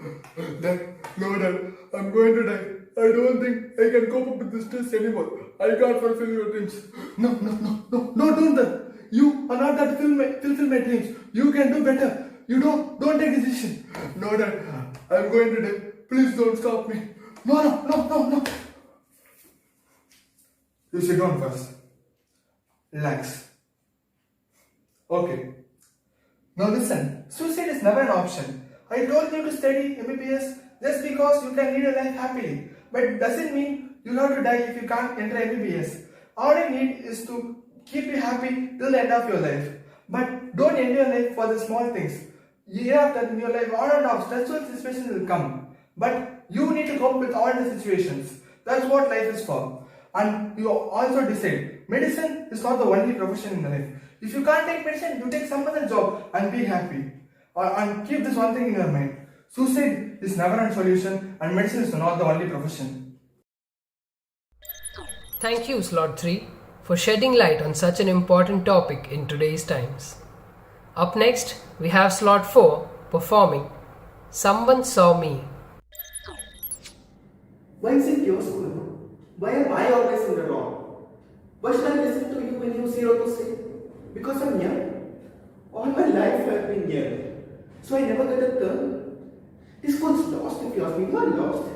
Dad, no, Dad, I'm going to die. I don't think I can cope up with this stress anymore. I can't fulfill your dreams. No, don't that. You are not that to fulfill my dreams. You can do better. You don't take decision. No, Dad, I'm going to die. Please don't stop me. No. You sit down first. Relax. Okay. Now listen, suicide is never an option. I told you to study MBBS just because you can lead a life happily. But it doesn't mean you have to die if you can't enter MBBS. All I need is to keep you happy till the end of your life. But don't end your life for the small things. Year after in your life, on and off, stressful situations will come. But you need to cope with all the situations. That's what life is for. And you also decide, medicine is not the only profession in life. If you can't take medicine, you take some other job and be happy. And keep this one thing in your mind. Suicide is never a solution and medicine is not the only profession. Thank you, slot 3, for shedding light on such an important topic in today's times. Up next, we have slot 4 performing Someone Saw Me. Why is it your school? Why am I always in the wrong? Why should I listen to you when you say what to say? Because I'm young. All my life I've been young. So I never get a turn. This school's lost if you ask me. You are lost.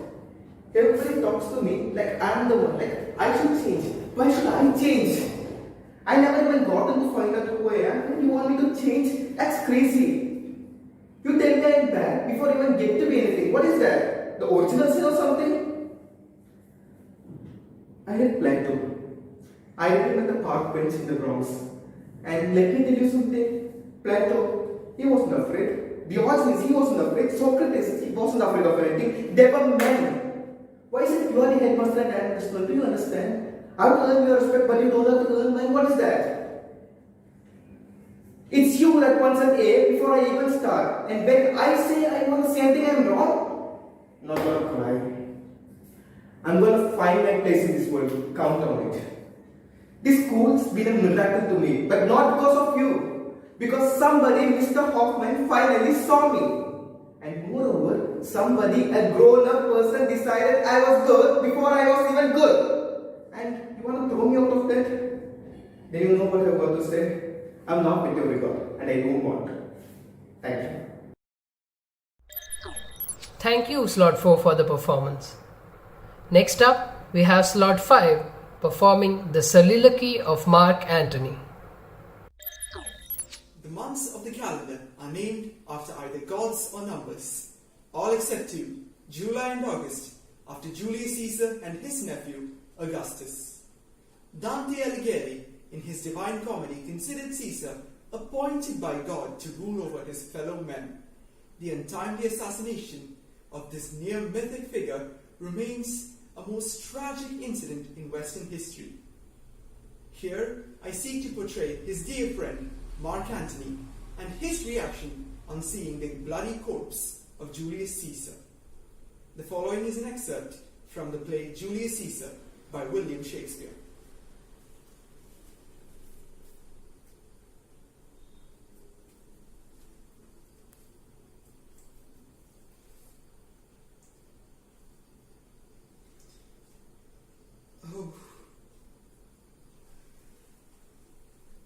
Everybody talks to me like I'm the one. Like I should change. Why should I change? I never even gotten to find out who I am and you want me to change? That's crazy. You tell me I'm bad before I even get to be anything. What is that? The original sin or something? I read Plato. I read him at the park bench in the Bronx. And let me tell you something. Plato, he wasn't afraid. Diogenes, he wasn't afraid. Socrates, he wasn't afraid of anything. They were men. Why is it you are the headmaster and principal? Do you understand? I have to earn your respect, but you don't have to earn mine. What is that? It's you that wants an A before I even start. And when I say I want the same thing, I'm wrong. I'm not gonna cry. I'm gonna find my place in this world. Count on it. This school's been a miracle to me, but not because of you. Because somebody, Mr. Hoffman, finally saw me. And moreover, somebody, a grown-up person, decided I was good before I was even good. And you want to throw me out of that? Then you know what I've got to say. I'm not bitter with God, and I don't want. Thank you. Thank you, Slot 4, for the performance. Next up, we have Slot 5 performing the soliloquy of Mark Antony. The months of the calendar are named after either gods or numbers, all except two, July and August, after Julius Caesar and his nephew, Augustus. Dante Alighieri, in his Divine Comedy, considered Caesar appointed by God to rule over his fellow men. The untimely assassination of this near mythic figure remains a most tragic incident in Western history. Here, I seek to portray his dear friend, Mark Antony, and his reaction on seeing the bloody corpse of Julius Caesar. The following is an excerpt from the play Julius Caesar by William Shakespeare. Oh,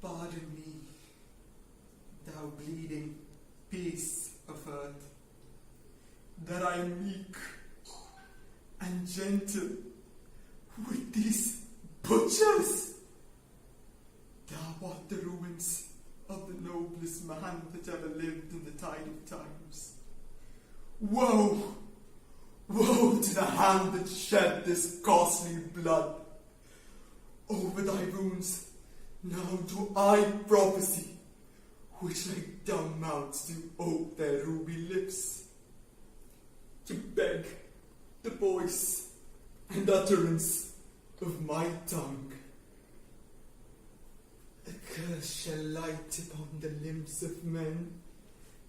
pardon me, thou bleeding piece of earth, that I am meek and gentle with these butchers. Thou art the ruins of the noblest man that ever lived in the tide of times. Woe! Woe to the hand that shed this costly blood. Over thy wounds now do I prophesy, which like dumb mouths do ope their ruby lips, to beg the voice and utterance of my tongue. A curse shall light upon the limbs of men,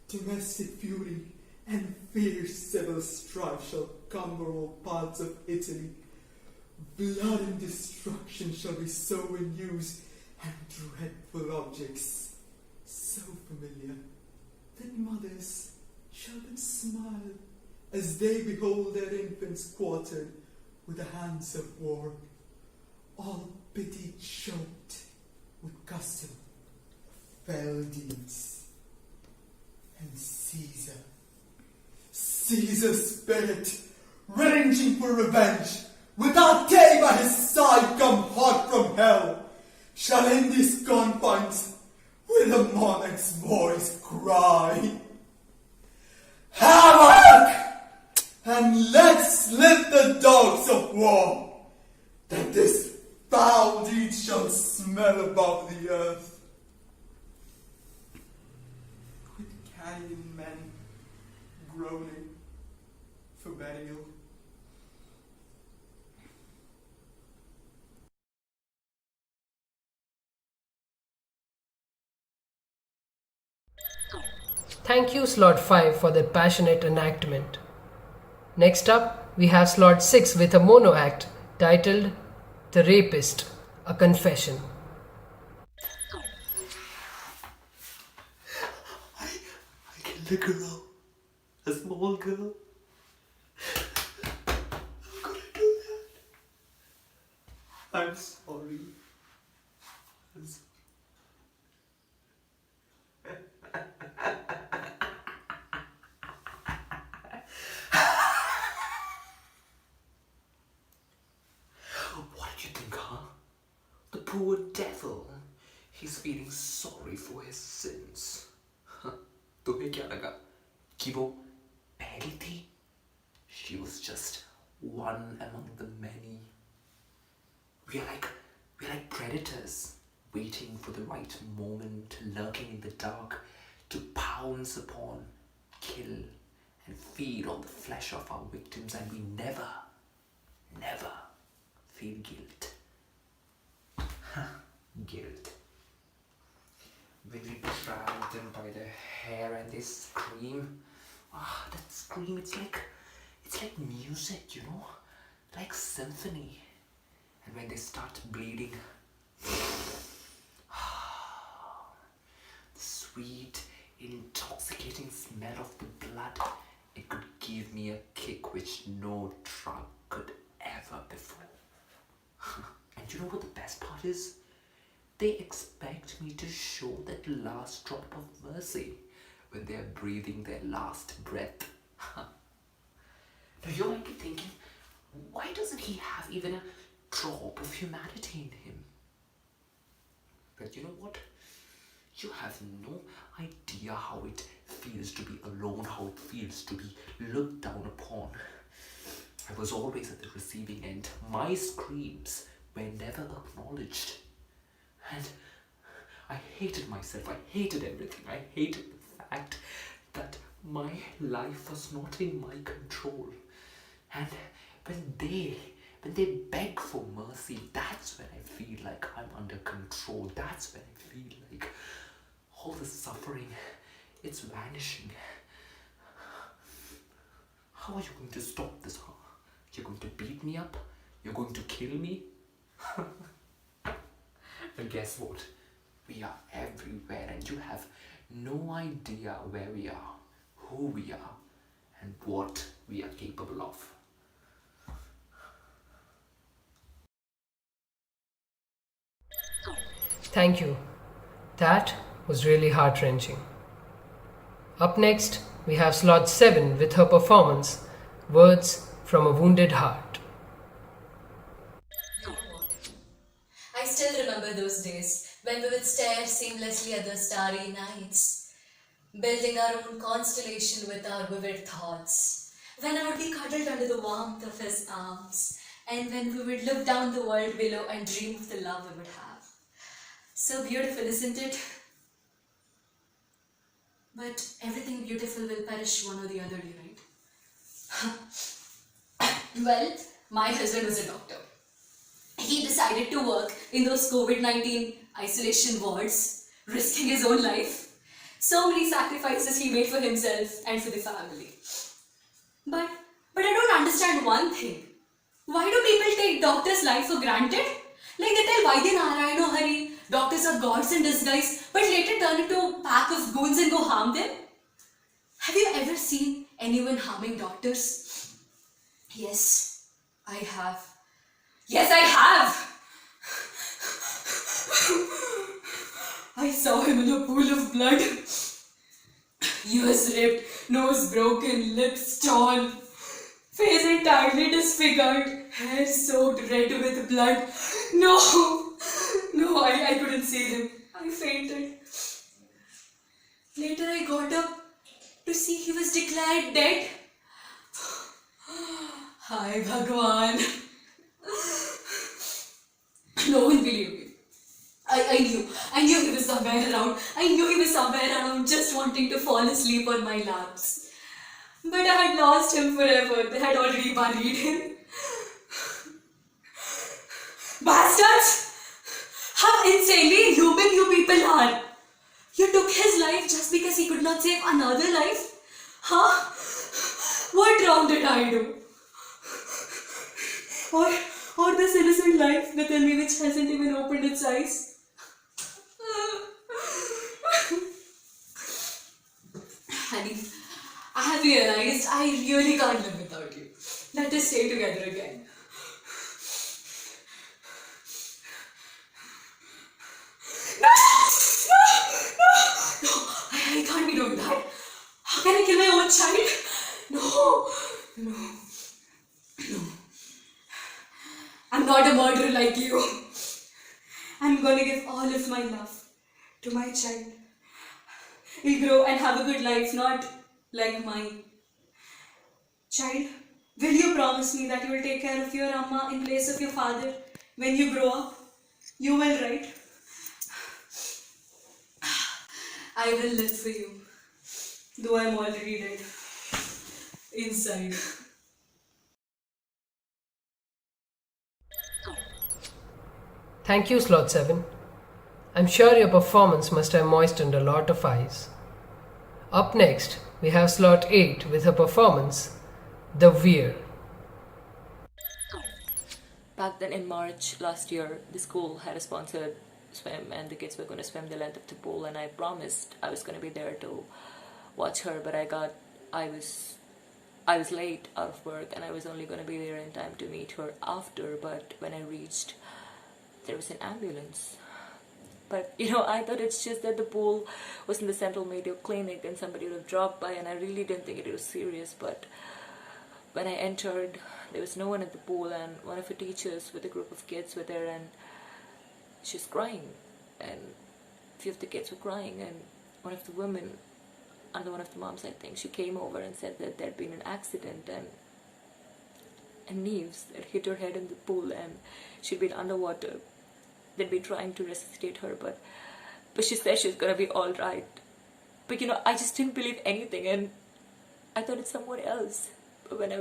domestic fury and fierce civil strife shall cumber all parts of Italy. Blood and destruction shall be so in use, and dreadful objects so familiar, that mothers shall but smile as they behold their infants quartered with the hands of war, all pity choked with custom of fell deeds. And Caesar's spirit, ranging for revenge, with Arte by his side come hot from hell, shall in these confines with a monarch's voice cry, Havoc! And let's slip the dogs of war, that this foul deed shall smell above the earth. With carrion men groaning for burial. Thank you, Slot 5, for that passionate enactment. Next up, we have Slot 6 with a mono act titled The Rapist, a Confession. I killed a girl, a small girl. How could I do that? I'm sorry. I'm sorry. What did you think, huh? The poor devil. He's feeling sorry for his sins. तुम्हें क्या लगा कि वो पहली थी? She was just one among the many. We're like predators, waiting for the right moment, lurking in the dark, to pounce upon, kill, and feed on the flesh of our victims, and we never, never feel guilt. Guilt. When we grab them by the hair and they scream, that scream, it's like music, like symphony. And when they start bleeding, the sweet, intoxicating smell of the blood, it could give me a kick which no drug could ever before. And you know what the best part is? They expect me to show that last drop of mercy when they're breathing their last breath. Now you might be thinking, why doesn't he have even a drop of humanity in him? But you know what? You have no idea how it feels to be alone, how it feels to be looked down upon. I was always at the receiving end. My screams were never acknowledged. And I hated myself. I hated everything. I hated the fact that my life was not in my control. And when they beg for mercy, that's when I feel like I'm under control. That's when I feel like all the suffering, it's vanishing. How are you going to stop this? You're going to beat me up? You're going to kill me? But guess what? We are everywhere, and you have no idea where we are, who we are, and what we are capable of. Thank you. That was really heart-wrenching. Up next, we have slot 7 with her performance, Words from a Wounded Heart. I still remember those days when we would stare seamlessly at the starry nights, building our own constellation with our vivid thoughts, when I would be cuddled under the warmth of his arms, and when we would look down the world below and dream of the love we would have. So beautiful, isn't it? But everything beautiful will perish one or the other day, right? Well, my husband was a doctor. He decided to work in those COVID-19 isolation wards, risking his own life. So many sacrifices he made for himself and for the family. But I don't understand one thing. Why do people take doctors' life for granted? Like they tell Vaidya Narayana Hari, doctors are gods in disguise, but later turn into a pack of goons and go harm them. Have you ever seen anyone harming doctors? Yes, I have. Yes, I have! I saw him in a pool of blood. Ears ripped, nose broken, lips torn, face entirely disfigured, hair soaked red with blood. No, I couldn't see him. I fainted. Later I got up to see he was declared dead. Hi, Bhagwan. No one believed me. I knew he was somewhere around. I knew he was somewhere around just wanting to fall asleep on my laps. But I had lost him forever. They had already buried him. Bastards! How insanely inhuman you people are! You took his life just because he could not save another life? Huh? What wrong did I do? Or this innocent life within me which hasn't even opened its eyes? Honey, I have realized I really can't live without you. Let us stay together again. No! I can't be doing that. How can I kill my own child? No. I'm not a murderer like you. I'm gonna give all of my love to my child. He'll grow and have a good life, not like mine. Child, will you promise me that you will take care of your amma in place of your father when you grow up? You will, right? I will live for you, though I'm already dead inside. Thank you, Slot 7. I'm sure your performance must have moistened a lot of eyes. Up next, we have Slot 8 with her performance, The Weir. Back then in March last year, the school had a sponsored swim and the kids were going to swim the length of the pool, and I promised I was going to be there to watch her, but I was late out of work and I was only going to be there in time to meet her after, but when I reached, there was an ambulance. But I thought it's just that the pool was in the Central Medio Clinic and somebody would have dropped by, and I really didn't think it was serious. But when I entered, there was no one at the pool, and one of the teachers with a group of kids were there, and she was crying, and a few of the kids were crying, and one of the women, and one of the moms, I think, she came over and said that there'd been an accident, and Neves had hit her head in the pool, and she'd been underwater. They'd been trying to resuscitate her, but she said she was gonna be all right. But I just didn't believe anything, and I thought it's someone else. But when I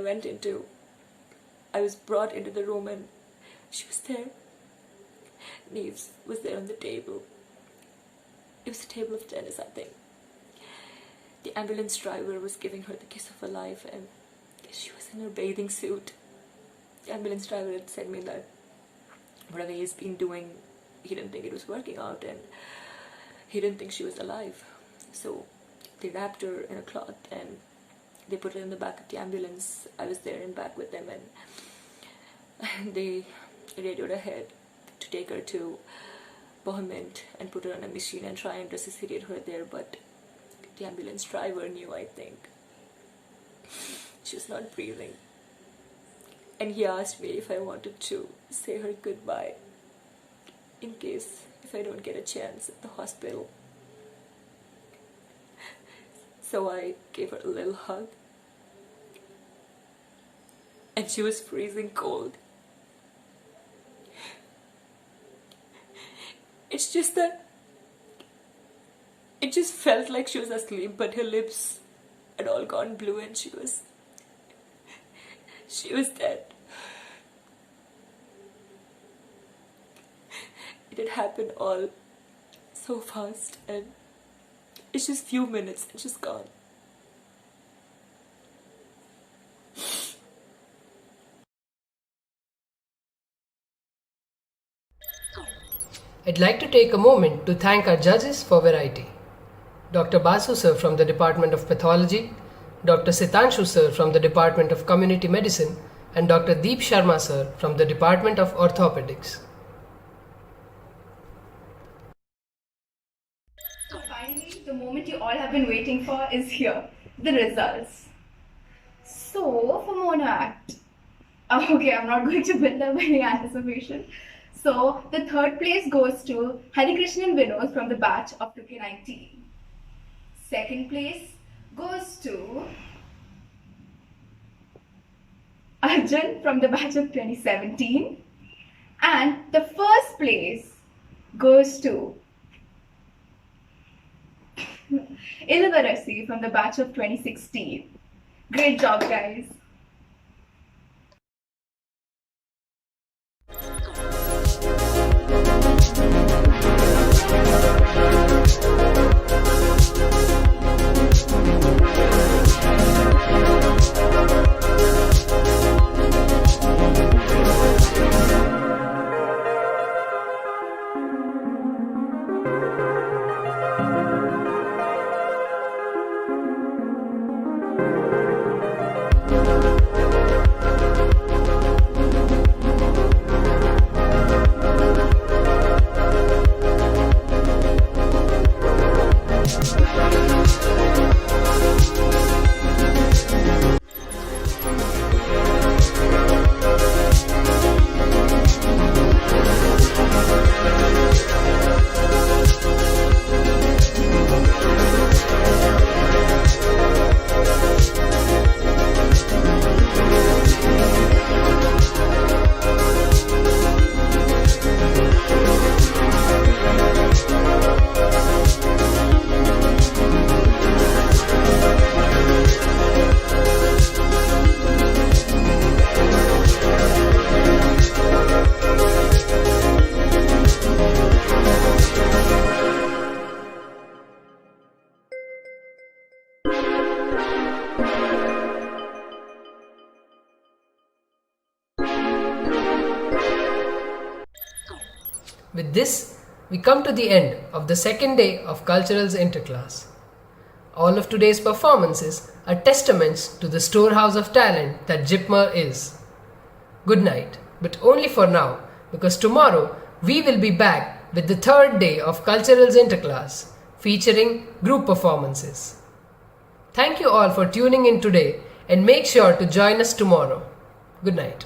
I was brought into the room, and she was there. Neves was there on the table. It was a table of tennis, I think. The ambulance driver was giving her the kiss of her life, and she was in her bathing suit. The ambulance driver had said me that whatever he's been doing, he didn't think it was working out, and he didn't think she was alive. So they wrapped her in a cloth and they put her in the back of the ambulance. I was there in back with them, and they radioed ahead to take her to Bohemian and put her on a machine and try and resuscitate her there, but the ambulance driver knew, I think. She was not breathing. And he asked me if I wanted to say her goodbye in case if I don't get a chance at the hospital. So I gave her a little hug. And she was freezing cold. It's just that it just felt like she was asleep, but her lips had all gone blue and she was dead. It had happened all so fast, and it's just few minutes and she's gone. I'd like to take a moment to thank our judges for variety. Dr. Basu sir from the Department of Pathology, Dr. Sitanshu sir from the Department of Community Medicine, and Dr. Deep Sharma sir from the Department of Orthopedics. So finally, the moment you all have been waiting for is here, the results. So for Mono Act, okay, I'm not going to build up any anticipation. So the third place goes to Harikrishnan Vinod from the batch of 2019. Second place goes to Arjun from the batch of 2017. And the first place goes to Ilavarasi from the batch of 2016. Great job, guys. With this, we come to the end of the second day of Culturals Interclass. All of today's performances are testaments to the storehouse of talent that JIPMER is. Good night, but only for now, because tomorrow we will be back with the third day of Culturals Interclass, featuring group performances. Thank you all for tuning in today and make sure to join us tomorrow. Good night.